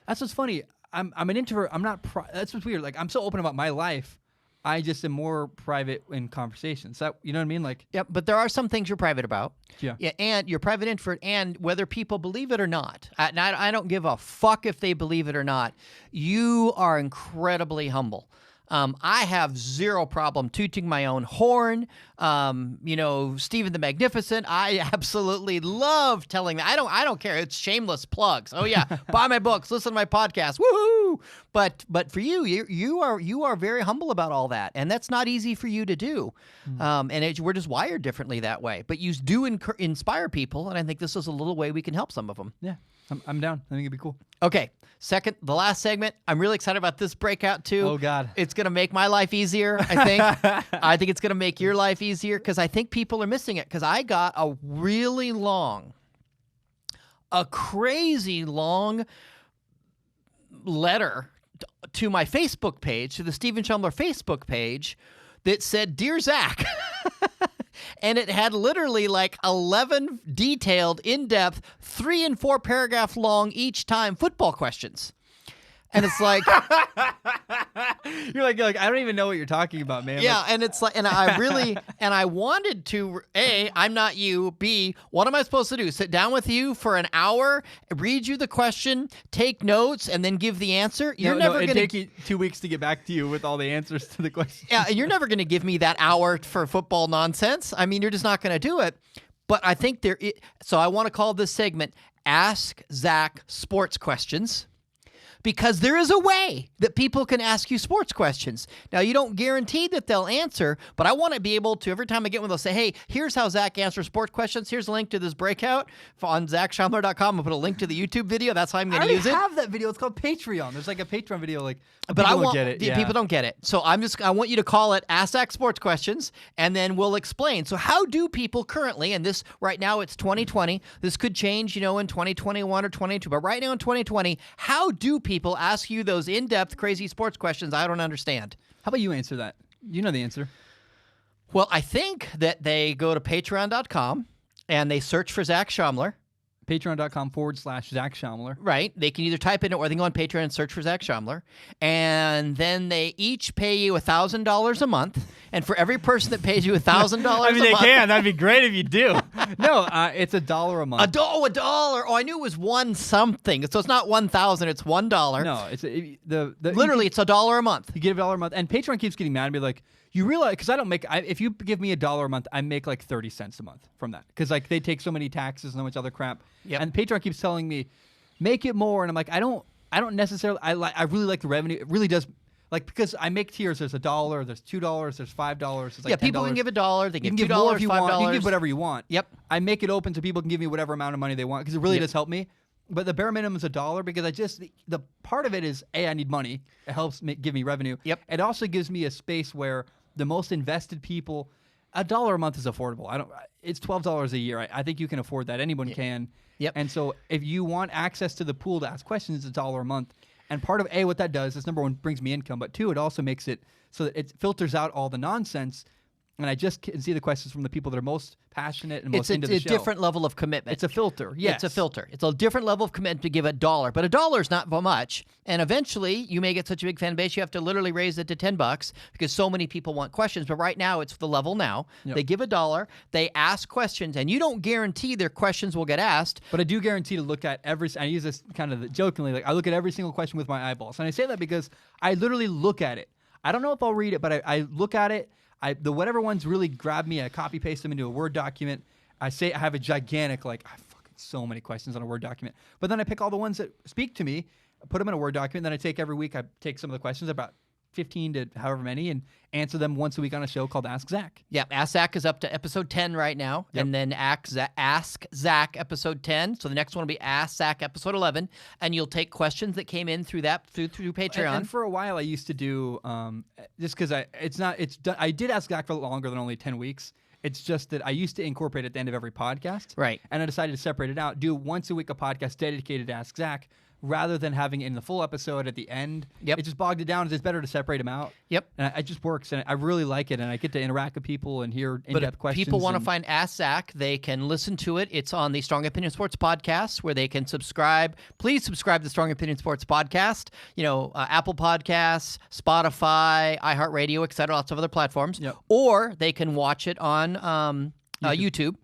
That's what's funny. I'm an introvert. I'm not, that's what's weird. Like, I'm so open about my life. I just am more private in conversations. You know what I mean? Like, yeah, but there are some things you're private about. Yeah. And you're private introvert, and whether people believe it or not, I don't give a fuck if they believe it or not. You are incredibly humble. I have zero problem tooting my own horn. Stephen the Magnificent. I absolutely love telling that. I don't care. It's shameless plugs. Oh yeah, buy my books, listen to my podcast. Woohoo! But for you are very humble about all that, and that's not easy for you to do. We're just wired differently that way. But you do inspire people, and I think this is a little way we can help some of them. Yeah, I'm down. I think it'd be cool. Okay, the last segment. I'm really excited about this breakout too. Oh God, it's gonna make my life easier. I think. I think it's gonna make your life easier because I think people are missing it. Because I got a crazy long letter to my Facebook page, to the Stephen Shomler Facebook page, that said, "Dear Zach." And it had literally like 11 detailed, in-depth, 3 and 4 paragraph long each time football questions. And it's like, you're like, I don't even know what you're talking about, man. yeah, Like, and it's like, and I really, and I wanted to, A, I'm not you, B, what am I supposed to do? Sit down with you for an hour, read you the question, take notes, and then give the answer? You're never going to take you 2 weeks to get back to you with all the answers to the questions. Yeah, you're never going to give me that hour for football nonsense. I mean, you're just not going to do it. But I think so I want to call this segment Ask Zach Sports Questions, because there is a way that people can ask you sports questions. Now, you don't guarantee that they'll answer, but I want to be able to, every time I get one, they'll say, hey, here's how Zach answers sports questions. Here's a link to this breakout on ZachSchomler.com. I'll put a link to the YouTube video. That's how I'm going to use it. I have that video. It's called Patreon. There's like a Patreon video. Like, But people don't get it. Yeah. People don't get it. So I want you to call it Ask Zach Sports Questions, and then we'll explain. So how do people currently, and this right now it's 2020. This could change, in 2021 or 22. But right now in 2020, how do people ask you those in-depth, crazy sports questions I don't understand? How about you answer that? You know the answer. Well, I think that they go to patreon.com and they search for Zach Shomler. Patreon.com/Zach Shomler. Right. They can either type in it or they can go on Patreon and search for Zach Shomler. And then they each pay you $1,000 a month. And for every person that pays you $1,000 a month. they can. That'd be great if you do. No, it's $1 a month. $1. Oh, I knew it was one something. So it's not 1,000. It's $1. No, it's literally it's $1 a month. You give $1 a month, and Patreon keeps getting mad at me like, you realize, because I don't make, if you give me $1 a month, I make like 30 cents a month from that, because like they take so many taxes and so much other crap. Yep. And Patreon keeps telling me, make it more, and I'm like, I don't necessarily. I really like the revenue. It really does. Like, because I make tiers. There's $1, there's $2, there's $5. There's like $10. People can give $1. They can give $2, $2, if you $5. want. You can give whatever you want. Yep. I make it open so people can give me whatever amount of money they want, because it really does help me. But the bare minimum is $1, because the part of it is, A, I need money. It helps give me revenue. Yep. It also gives me a space where the most invested people, $1 a month is affordable. It's $12 a year. I think you can afford that. Anyone can. Yep. And so if you want access to the pool to ask questions, it's $1 a month. And part of what that does is, number one, brings me income, but two, it also makes it so that it filters out all the nonsense. And I just can see the questions from the people that are most passionate and most into the show. It's a different level of commitment. It's a filter. Yes. It's a filter. It's a different level of commitment to give $1. But $1 is not much. And eventually, you may get such a big fan base, you have to literally raise it to $10 because so many people want questions. But right now, it's the level now. Yep. They give $1. They ask questions. And you don't guarantee their questions will get asked. But I do guarantee to look at I use this kind of jokingly, like I look at every single question with my eyeballs. And I say that because I literally look at it. I don't know if I'll read it, but I look at it. The whatever ones really grab me, I copy paste them into a Word document. I have a gigantic, I fucking so many questions on a Word document. But then I pick all the ones that speak to me, put them in a Word document. Then I take every week, I take some of the questions, about 15 to however many, and answer them once a week on a show called Ask Zach. Yeah, Ask Zach is up to episode 10 right now. Yep. And then Ask Zach episode 10. So the next one will be Ask Zach episode 11. And you'll take questions that came in through Patreon. And for a while I used to do, just because I did Ask Zach for longer than only 10 weeks. It's just that I used to incorporate it at the end of every podcast. Right. And I decided to separate it out, do once a week a podcast dedicated to Ask Zach, rather than having it in the full episode at the end. Yep. It just bogged it down. It's better to separate them out. Yep. And it just works, and I really like it, and I get to interact with people and hear in-depth questions. If people want to find Ask Zach, they can listen to it. It's on the Strong Opinion Sports Podcast, where they can subscribe. Please subscribe to the Strong Opinion Sports Podcast. Apple Podcasts, Spotify, iHeartRadio, etc., lots of other platforms. Yep. Or they can watch it on YouTube.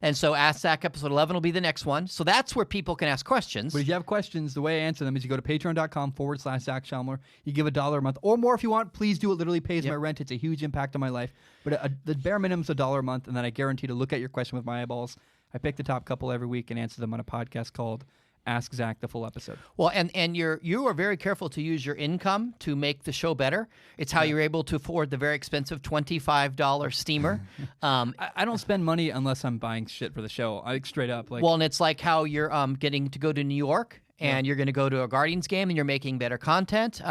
And so Ask Zach episode 11 will be the next one. So that's where people can ask questions. But if you have questions, the way I answer them is you go to patreon.com/Zach Shomler. You give $1 a month or more if you want. Please do. It literally pays my rent. It's a huge impact on my life. But the bare minimum is $1 a month, and then I guarantee to look at your question with my eyeballs. I pick the top couple every week and answer them on a podcast called Ask Zach, the full episode. Well, and you are very careful to use your income to make the show better. It's how you're able to afford the very expensive $25 steamer. I don't spend money unless I'm buying shit for the show. Straight up. And it's like how you're getting to go to New York. And you're going to go to a Guardians game, and you're making better content.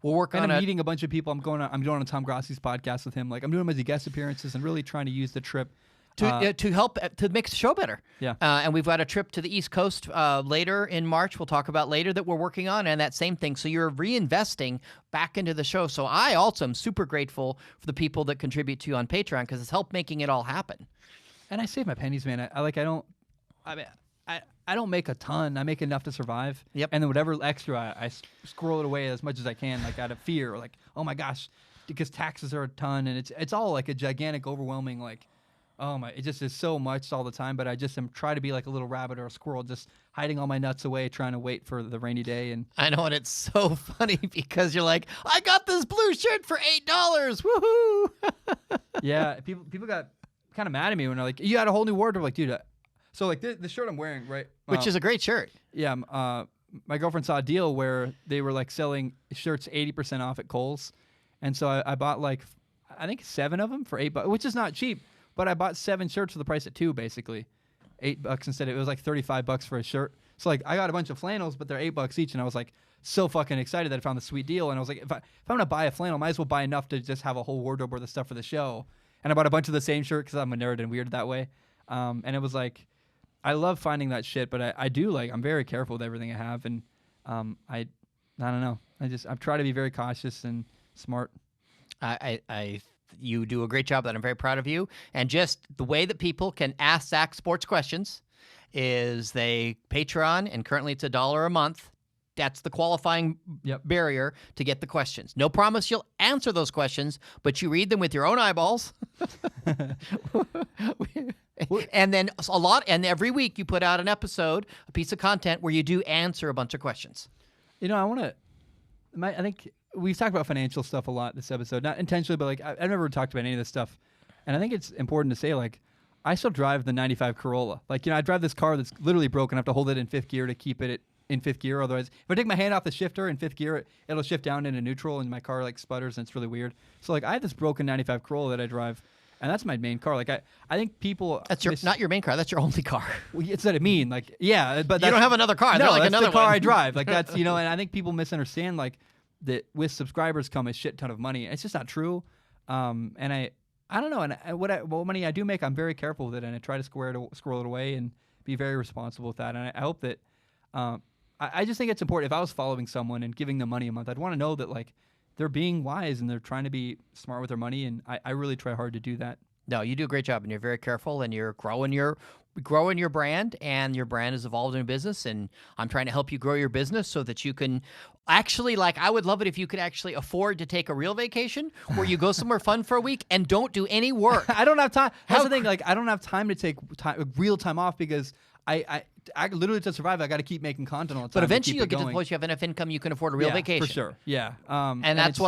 We'll work on meeting a bunch of people. I'm going on Tom Grossi's podcast with him. I'm doing him as guest appearances and really trying to use the trip to help to make the show better. Yeah. And we've got a trip to the East Coast later in March. We'll talk about later that we're working on, and that same thing. So you're reinvesting back into the show. So I also am super grateful for the people that contribute to you on Patreon, because it's helped making it all happen. And I save my pennies, man. I don't make a ton. I make enough to survive. Yep. And then whatever extra, I squirrel it away as much as I can, like out of fear, like, oh my gosh, because taxes are a ton, and it's all like a gigantic, overwhelming, like, oh my, it just is so much all the time. But I just am try to be like a little rabbit or a squirrel, just hiding all my nuts away, trying to wait for the rainy day. And I know, and it's so funny because you're like, I got this blue shirt for $8. Woohoo! yeah, people got kind of mad at me when they're like, you got a whole new wardrobe. Like, dude, so like the shirt I'm wearing, right? Which is a great shirt. Yeah, my girlfriend saw a deal where they were like selling shirts 80% off at Kohl's, and so I bought like I think 7 of them for $8, which is not cheap. But I bought 7 shirts for the price of 2, basically, $8 instead. It was like $35 for a shirt. So like I got a bunch of flannels, but they're $8 each, and I was like so fucking excited that I found the sweet deal. And I was like, if I'm gonna buy a flannel, I might as well buy enough to just have a whole wardrobe worth of stuff for the show. And I bought a bunch of the same shirt because I'm a nerd and weird that way. And it was like, I love finding that shit, but I do like, I'm very careful with everything I have, and I don't know. I try to be very cautious and smart. You do a great job. That I'm very proud of you. And just the way that people can ask Zach sports questions is they Patreon, and currently it's $1 a month. That's the qualifying barrier to get the questions. No promise you'll answer those questions, but you read them with your own eyeballs. And then and every week you put out an episode, a piece of content where you do answer a bunch of questions. You know, I think we've talked about financial stuff a lot this episode, not intentionally, but like I've never talked about any of this stuff. And I think it's important to say, like, I still drive the 95 Corolla. Like, you know, I drive this car that's literally broken. I have to hold it in 5th gear to keep it in 5th gear. Otherwise, if I take my hand off the shifter in 5th gear, it'll shift down into neutral, and my car like sputters, and it's really weird. So like I have this broken 95 Corolla that I drive, and that's my main car. Like I think people that's not your main car. That's your only car. Well, it's what I mean. Like, yeah, but you don't have another car. No, like that's another the car one. I drive. Like that's, you know, and I think people misunderstand like that with subscribers come a shit ton of money. It's just not true. And I don't know. And what money I do make, I'm very careful with it, and I try to squirrel it away and be very responsible with that. And I hope that I just think it's important. If I was following someone and giving them money a month, I'd want to know that like they're being wise and they're trying to be smart with their money. And I really try hard to do that. No, you do a great job, and you're very careful, and you're growing your brand, and your brand has evolved in business, and I'm trying to help you grow your business so that you can actually, like, I would love it if you could actually afford to take a real vacation where you go somewhere fun for a week and don't do any work. I don't have time. That's the thing. Like, I don't have time to take real time off because I literally, to survive, I got to keep making content all the time. But eventually you'll get to the point you have enough income you can afford a real vacation. For sure. Yeah. And that's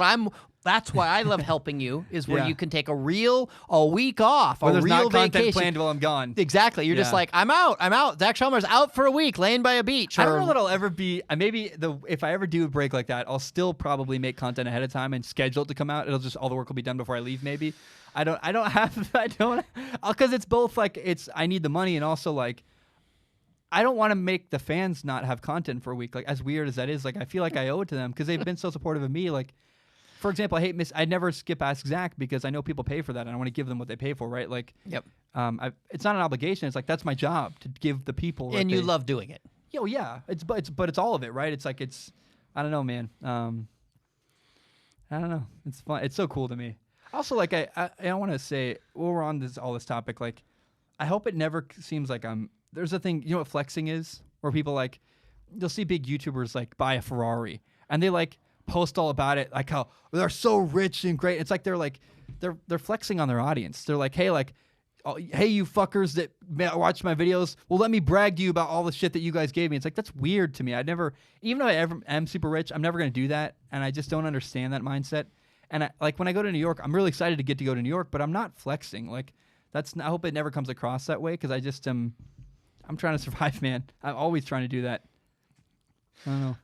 why I love helping you, is where you can take a week off, where there's real not content vacation planned while I'm gone. Exactly. You're just like, I'm out. Zach Shomler's out for a week, laying by a beach. I don't know that I'll ever be. If I ever do a break like that, I'll still probably make content ahead of time and schedule it to come out. It'll just all the work will be done before I leave. Maybe. I don't because it's both like I need the money, and also like I don't want to make the fans not have content for a week. Like, as weird as that is, like I feel like I owe it to them because they've been so supportive of me. Like, for example, I never skip Ask Zach because I know people pay for that, and I want to give them what they pay for, right? Like, yep. It's not an obligation. It's like that's my job to give the people. And you love doing it. Yeah. It's all of it, right? It's like I don't know, man. I don't know. It's fun. It's so cool to me. Also, like I want to say, while we're on all this topic, like I hope it never seems like I'm. There's a thing, you know what flexing is? Where people like, you'll see big YouTubers like buy a Ferrari and they like post all about it, like how they're so rich and great. It's like they're flexing on their audience. They're like, hey, you fuckers that watch my videos, well, let me brag to you about all the shit that you guys gave me. It's like, that's weird to me. Even though I ever am super rich, I'm never going to do that. And I just don't understand that mindset. And when I go to New York, I'm really excited to get to go to New York, but I'm not flexing. Like I hope it never comes across that way because I just am. I'm trying to survive, man. I'm always trying to do that. I don't know.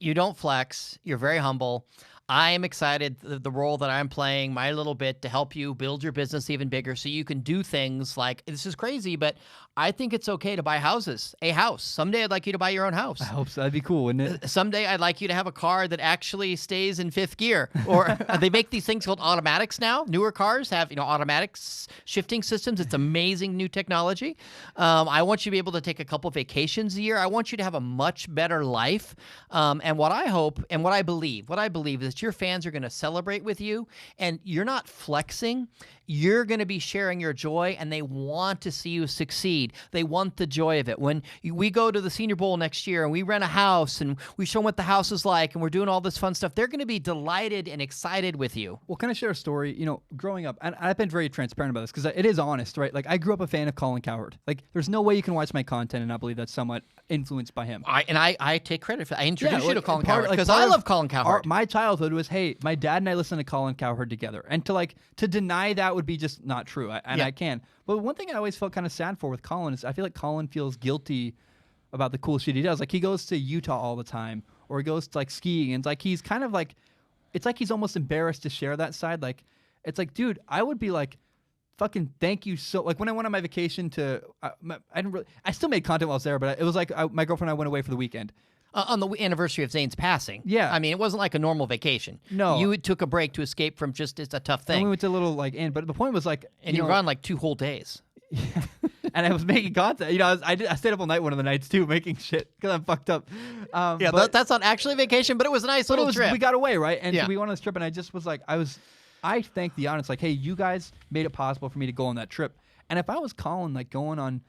You don't flex. You're very humble. I am excited the role that I'm playing, my little bit, to help you build your business even bigger so you can do things like, this is crazy, but I think it's okay to buy a house. Someday I'd like you to buy your own house. I hope so. That'd be cool, wouldn't it? Someday I'd like you to have a car that actually stays in 5th gear. Or they make these things called automatics now. Newer cars have, automatic shifting systems. It's amazing new technology. I want you to be able to take a couple vacations a year. I want you to have a much better life. And what I hope and what I believe is just your fans are going to celebrate with you, and you're not flexing. You're going to be sharing your joy, and they want to see you succeed. They want the joy of it. When we go to the Senior Bowl next year and we rent a house and we show them what the house is like and we're doing all this fun stuff, they're going to be delighted and excited with you. Well, can I share a story? You know, growing up, and I've been very transparent about this because it is honest, right? Like, I grew up a fan of Colin Cowherd. Like, there's no way you can watch my content and not believe that's somewhat influenced by him. I take credit for that. I introduced you to Colin part- Cowherd like, because part I of love Colin Cowherd. My childhood was, hey, my dad and I listened to Colin Cowherd together. And to deny that would be just not true. I can. But one thing I always felt kind of sad for with Colin is I feel like Colin feels guilty about the cool shit he does. Like, he goes to Utah all the time, or he goes to, like, skiing, and it's like he's kind of like, it's like he's almost embarrassed to share that side. Like, it's like, dude, I would be like, fucking thank you so. Like, when I went on my vacation to, I still made content while I was there, but it was like my girlfriend and I went away for the weekend. On the anniversary of Zane's passing. Yeah. I mean, it wasn't like a normal vacation. No. You took a break to escape from just, it's a tough thing. And we went to a little, like, inn, but the point was, like, and you were on like 2 whole days. And I was making content. You know, I stayed up all night one of the nights too, making shit because I'm fucked up. That's not actually vacation, but it was a nice little trip. We got away, right? And so we went on this trip, and I just was like, I thank the audience, like, hey, you guys made it possible for me to go on that trip. And if I was Colin, like, going on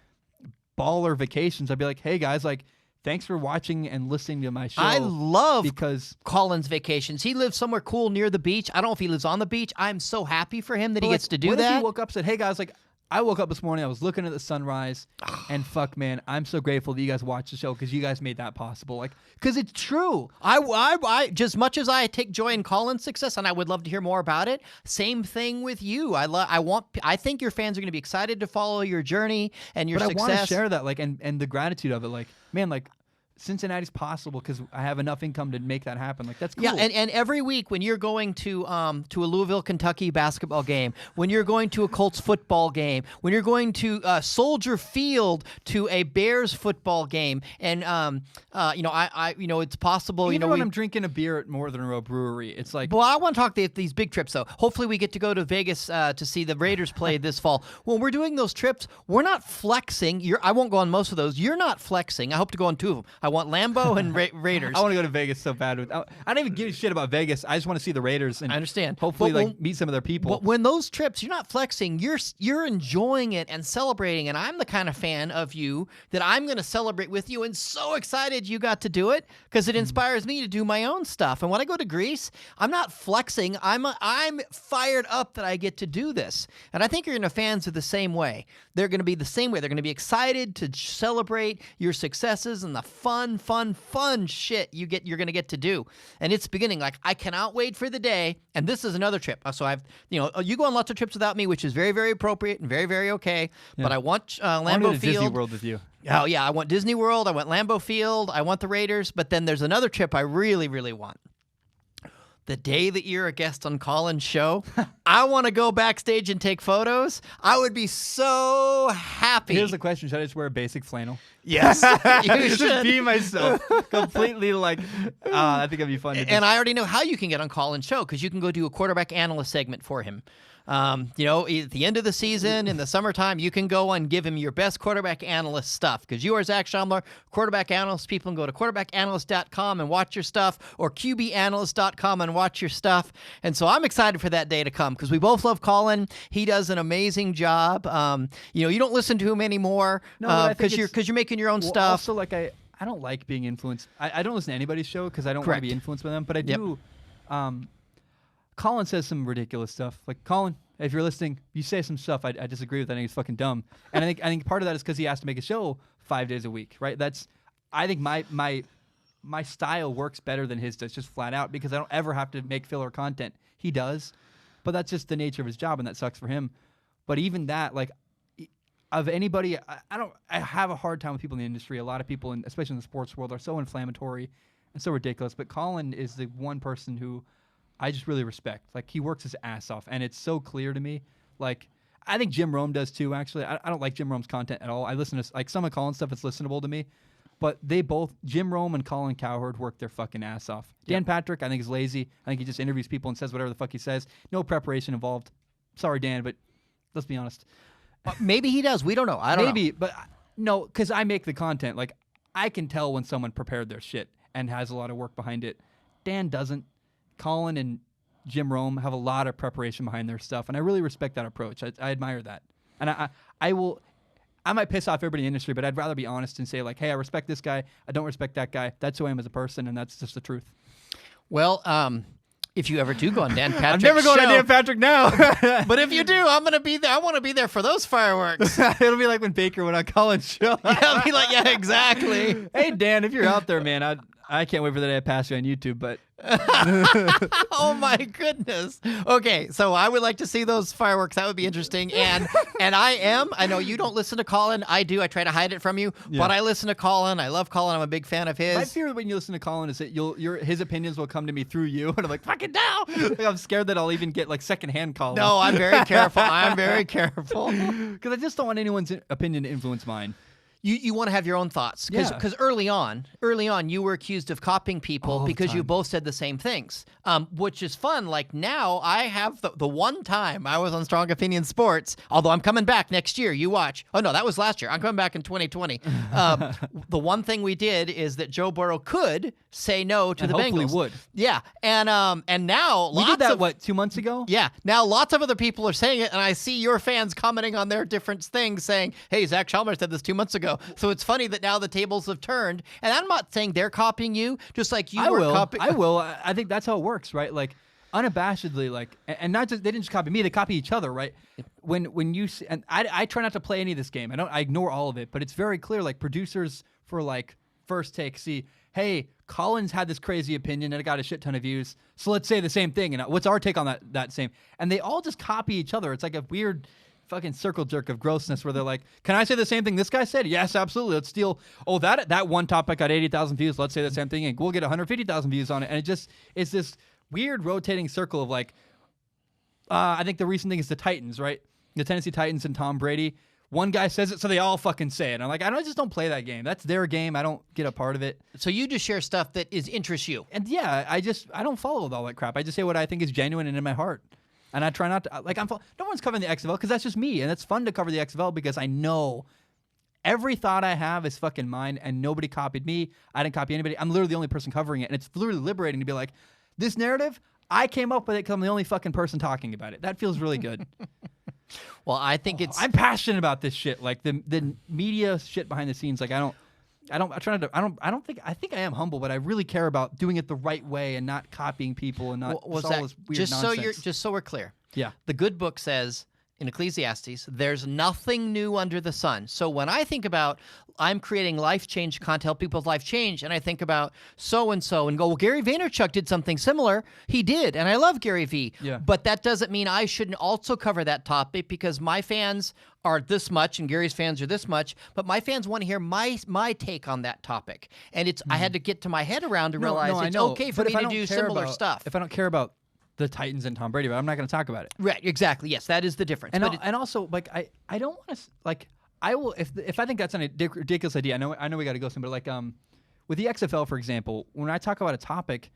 baller vacations, I'd be like, hey guys, like, thanks for watching and listening to my show. I love because Colin's vacations. He lives somewhere cool near the beach. I don't know if he lives on the beach. I'm so happy for him that he gets to do what that. If he woke up and said, hey guys, like, I woke up this morning, I was looking at the sunrise, and fuck, man, I'm so grateful that you guys watched the show because you guys made that possible. Like, because it's true. I just much as I take joy in Colin's success, and I would love to hear more about it. Same thing with you. I think your fans are going to be excited to follow your journey and your success. But I want to share that, like, and the gratitude of it. Like, man, like, Cincinnati's possible because I have enough income to make that happen. Like, that's cool. Yeah, and every week when you're going to a Louisville, Kentucky basketball game, when you're going to a Colts football game, when you're going to Soldier Field to a Bears football game, and it's possible. Even when I'm drinking a beer at Northern Row Brewery, it's like. Well, I want to talk these big trips though. Hopefully, we get to go to Vegas to see the Raiders play this fall. When we're doing those trips, we're not flexing. I won't go on most of those. You're not flexing. I hope to go on 2 of them. I want Lambeau and Raiders. I want to go to Vegas so bad. I don't even give a shit about Vegas. I just want to see the Raiders and I understand. Hopefully, meet some of their people. But when those trips, you're not flexing. You're enjoying it and celebrating. And I'm the kind of fan of you that I'm going to celebrate with you. And so excited you got to do it because it inspires me to do my own stuff. And when I go to Greece, I'm not flexing. I'm fired up that I get to do this. And I think your fans are the same way. They're going to be the same way. They're going to be excited to celebrate your successes and the fun shit you're going to get to do. And it's beginning. Like, I cannot wait for the day. And this is another trip. So you go on lots of trips without me, which is very, very appropriate and very, very okay. Yeah. But I want Lambeau Field. Disney World with you. Oh yeah, I want Disney World. I want Lambeau Field. I want the Raiders. But then there's another trip I really, really want. The day that you're a guest on Colin's show, I want to go backstage and take photos. I would be so happy. Here's the question. Should I just wear a basic flannel? Yes. You should. Just be myself. Completely like, I think it'd be fun. And I already know how you can get on Colin's show because you can go do a quarterback analyst segment for him. At the end of the season, in the summertime, you can go and give him your best quarterback analyst stuff. Because you are Zach Shomler, quarterback analyst. People can go to quarterbackanalyst.com and watch your stuff, or QBanalyst.com and watch your stuff. And so I'm excited for that day to come because we both love Colin. He does an amazing job. You don't listen to him anymore because you're making your own stuff. Also, like I don't like being influenced. I don't listen to anybody's show because I don't want to be influenced by them. But I do. Colin says some ridiculous stuff. Like, Colin, if you're listening, you say some stuff I disagree with. I think it's fucking dumb. And I think part of that is because he has to make a show 5 days a week, right? I think my style works better than his does, just flat out, because I don't ever have to make filler content. He does, but that's just the nature of his job, and that sucks for him. But even that, like, of anybody, I have a hard time with people in the industry. A lot of people, especially in the sports world, are so inflammatory and so ridiculous. But Colin is the one person who I just really respect. Like, he works his ass off, and it's so clear to me. Like, I think Jim Rome does too, actually. I don't like Jim Rome's content at all. I listen to, like, some of Colin's stuff, it's listenable to me. But they both, Jim Rome and Colin Cowherd, work their fucking ass off. Dan Patrick, I think, is lazy. I think he just interviews people and says whatever the fuck he says. No preparation involved. Sorry, Dan, but let's be honest. Maybe he does. We don't know. I don't know. Maybe, but no, because I make the content. Like, I can tell when someone prepared their shit and has a lot of work behind it. Dan doesn't. Colin and Jim Rome have a lot of preparation behind their stuff, and I really respect that approach. I admire that, and I might piss off everybody in the industry, but I'd rather be honest and say like, hey, I respect this guy, I don't respect that guy. That's who I am as a person, and that's just the truth. Well, if you ever do go on Dan Patrick's I'm never going show, on Dan Patrick now. but if you do, I'm going to be there. I want to be there for those fireworks. It'll be like when Baker went on Colin's show. I'll be like, yeah, exactly. Hey, Dan, if you're out there, man, I can't wait for the day I pass you on YouTube, but... Oh my goodness. Okay, so I would like to see those fireworks. That would be interesting. And I know you don't listen to Colin. I do. I try to hide it from you, but I listen to Colin. I love Colin. I'm a big fan of his. My fear when you listen to Colin is that his opinions will come to me through you, and I'm like, fucking no. Like, I'm scared that I'll even get like secondhand Colin. No, I'm very careful. I'm very careful because I just don't want anyone's opinion to influence mine. You want to have your own thoughts because early on you were accused of copying people because you both said the same things, which is fun. Like now I have the one time I was on Strong Opinion Sports, although I'm coming back next year. You watch. Oh no, that was last year. I'm coming back in 2020. The one thing we did is that Joe Burrow could say no to the hopefully Bengals. Would. Yeah, and now we did that 2 months ago? Yeah, now lots of other people are saying it, and I see your fans commenting on their different things, saying, "Hey, Zach Shomler said this 2 months ago." So it's funny that now the tables have turned, and I'm not saying they're copying you, just like you were copying. I will. I think that's how it works, right? Like unabashedly, like, and not just they didn't just copy me; they copy each other, right? When you and I try not to play any of this game. I ignore all of it, but it's very clear. Like producers for like First Take see, hey, Colin's had this crazy opinion and it got a shit ton of views, so let's say the same thing. And what's our take on that same? And they all just copy each other. It's like a weird fucking circle jerk of grossness where they're like, can I say the same thing this guy said? Yes, absolutely. Let's steal. Oh, that one topic got 80,000 views. Let's say the same thing and we'll get 150,000 views on it. And it's this weird rotating circle of like, I think the recent thing is the Titans, right? The Tennessee Titans and Tom Brady. One guy says it, so they all fucking say it. I'm like, I just don't play that game. That's their game. I don't get a part of it. So you just share stuff that interests you. And yeah, I don't follow all that crap. I just say what I think is genuine and in my heart. And I try not to, like, no one's covering the XFL because that's just me. And it's fun to cover the XFL because I know every thought I have is fucking mine and nobody copied me. I didn't copy anybody. I'm literally the only person covering it. And it's literally liberating to be like, this narrative, I came up with it because I'm the only fucking person talking about it. That feels really good. Well, I think I'm passionate about this shit. Like the media shit behind the scenes. Like I think I am humble, but I really care about doing it the right way and not copying people and not all this weird nonsense. Just so we're clear. Yeah. The good book says in Ecclesiastes, there's nothing new under the sun. So when I think about I'm creating life change content, help people's life change, and I think about so-and-so and go, well, Gary Vaynerchuk did something similar. He did, and I love Gary V. Yeah. But that doesn't mean I shouldn't also cover that topic because my fans are this much and Gary's fans are this much, but my fans want to hear my take on that topic. And it's I had to get to my head around to realize it's okay for me to do similar stuff. If I don't care about the Titans and Tom Brady, but I'm not going to talk about it. Right, exactly. Yes, that is the difference. And also, like, I don't want to, like, I will, if I think that's a ridiculous idea, I know we got to go soon, but like, with the XFL, for example, when I talk about a topic,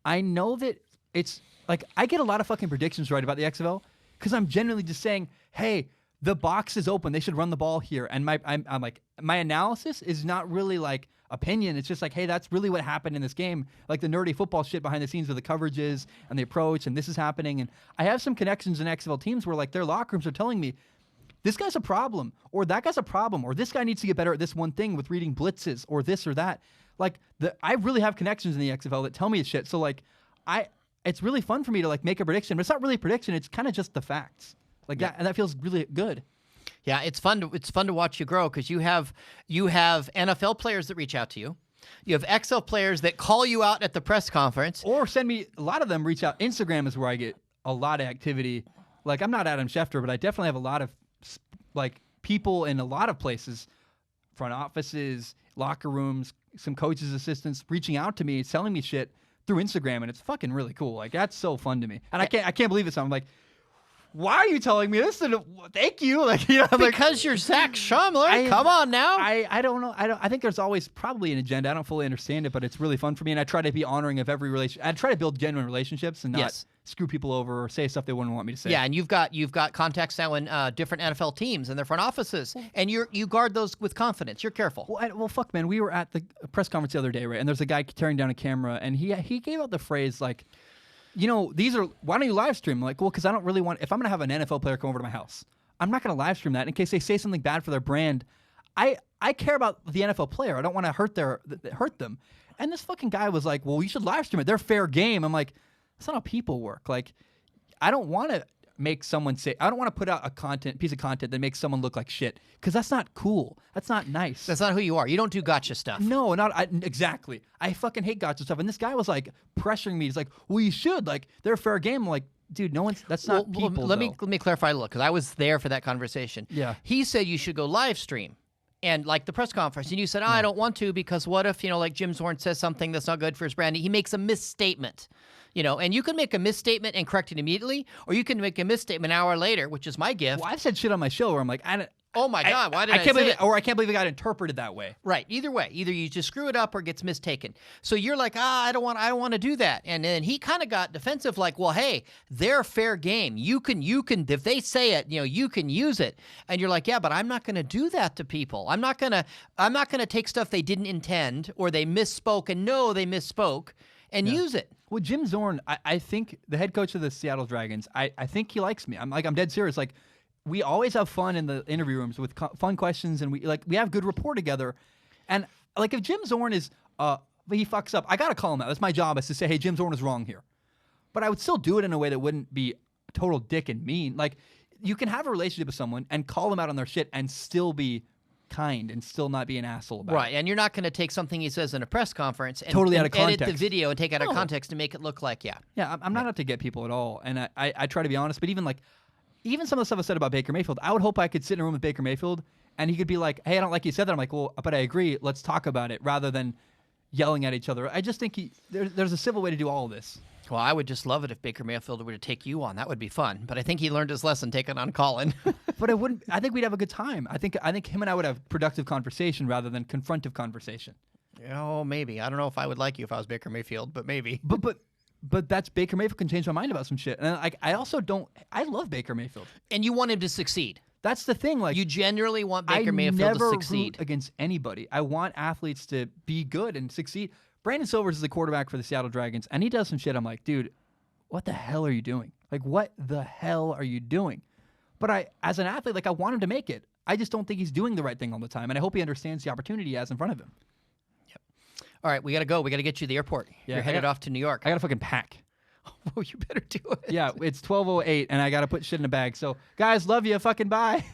I know that it's, like, I get a lot of fucking predictions right about the XFL because I'm generally just saying, hey, the box is open. They should run the ball here. And I'm like, my analysis is not really like opinion. It's just like, hey, that's really what happened in this game. Like the nerdy football shit behind the scenes with the coverages and the approach and this is happening. And I have some connections in XFL teams where like their locker rooms are telling me, this guy's a problem or that guy's a problem or this guy needs to get better at this one thing with reading blitzes or this or that. Like I really have connections in the XFL that tell me shit. So like it's really fun for me to like make a prediction, but it's not really a prediction. It's kind of just the facts. Like that, and that feels really good. Yeah, it's fun to watch you grow because you have NFL players that reach out to you. You have XL players that call you out at the press conference. Or send me, a lot of them reach out. Instagram is where I get a lot of activity. Like, I'm not Adam Schefter, but I definitely have a lot of, like, people in a lot of places, front offices, locker rooms, some coaches' assistants reaching out to me, telling me shit through Instagram, and it's fucking really cool. Like, that's so fun to me. And I can't believe it. So I'm like, why are you telling me this? Thank you. Like, you know, because you're Zach Shomler. Come on now. I don't know. I think there's always probably an agenda. I don't fully understand it, but it's really fun for me. And I try to be honoring of every relationship. I try to build genuine relationships and not screw people over or say stuff they wouldn't want me to say. Yeah, and you've got contacts now in different NFL teams and their front offices, and you guard those with confidence. You're careful. Well, fuck, man. We were at the press conference the other day, right? And there's a guy tearing down a camera, and he gave out the phrase like, why don't you live stream? I'm like, well, because I don't really want, if I'm going to have an NFL player come over to my house, I'm not going to live stream that in case they say something bad for their brand. I care about the NFL player. I don't want to hurt them. And this fucking guy was like, well, you should live stream it. They're fair game. I'm like, that's not how people work. Like, I don't want to make someone say, I don't want to put out a piece of content that makes someone look like shit, because that's not cool. That's not nice. That's not who you are. You don't do gotcha stuff. No, exactly. I fucking hate gotcha stuff. And this guy was like pressuring me. He's like, well, you should. Like, they're fair game. I'm like, dude, that's not people. Let me clarify a little, because I was there for that conversation. Yeah. He said you should go live stream. And like the press conference, and you said, I don't want to, because what if, like Jim Zorn says something that's not good for his brand? He makes a misstatement, and you can make a misstatement and correct it immediately, or you can make a misstatement an hour later, which is my gift. Well, I've said shit on my show where I'm like, oh my God, why did I can't say believe it? Or I can't believe it got interpreted that way. Right. Either way, either you just screw it up or it gets mistaken. So you're like, I don't want to do that. And then he kind of got defensive, like, well, hey, they're fair game. You can, if they say it, you can use it. And you're like, yeah, but I'm not going to do that to people. I'm not going to take stuff they didn't intend, or they misspoke and know they misspoke, and use it. Well, Jim Zorn, I think the head coach of the Seattle Dragons, I think he likes me. I'm dead serious. Like, we always have fun in the interview rooms with fun questions, and we have good rapport together. And like, if Jim Zorn is he fucks up, I gotta call him out. That's my job, is to say, hey, Jim Zorn is wrong here. But I would still do it in a way that wouldn't be a total dick and mean. Like, you can have a relationship with someone and call them out on their shit and still be kind and still not be an asshole about it. Right, and you're not going to take something he says in a press conference and totally out of context. Edit the video and take it out of context to make it look like, Yeah, I'm not out to get people at all. And I try to be honest, but even some of the stuff I said about Baker Mayfield, I would hope I could sit in a room with Baker Mayfield and he could be like, hey, I don't like you said that. I'm like, well, but I agree. Let's talk about it, rather than yelling at each other. I just think there's a civil way to do all of this. Well, I would just love it if Baker Mayfield were to take you on. That would be fun. But I think he learned his lesson taking on Colin. But I wouldn't. I think we'd have a good time. I think him and I would have productive conversation rather than confrontive conversation. Oh, maybe. I don't know if I would like you if I was Baker Mayfield, but maybe. But that's Baker Mayfield can change my mind about some shit. And I also don't. I love Baker Mayfield. And you want him to succeed. That's the thing. Like, you genuinely want Baker Mayfield to succeed. I never root against anybody. I want athletes to be good and succeed. Brandon Silvers is the quarterback for the Seattle Dragons, and he does some shit. I'm like, dude, what the hell are you doing? Like, what the hell are you doing? But as an athlete, like, I want him to make it. I just don't think he's doing the right thing all the time, and I hope he understands the opportunity he has in front of him. Yep. All right, we got to go. We got to get you to the airport. Yeah, you're headed off to New York. I got to fucking pack. Oh, you better do it. Yeah, it's 12:08, and I got to put shit in a bag. So, guys, love you. Fucking bye.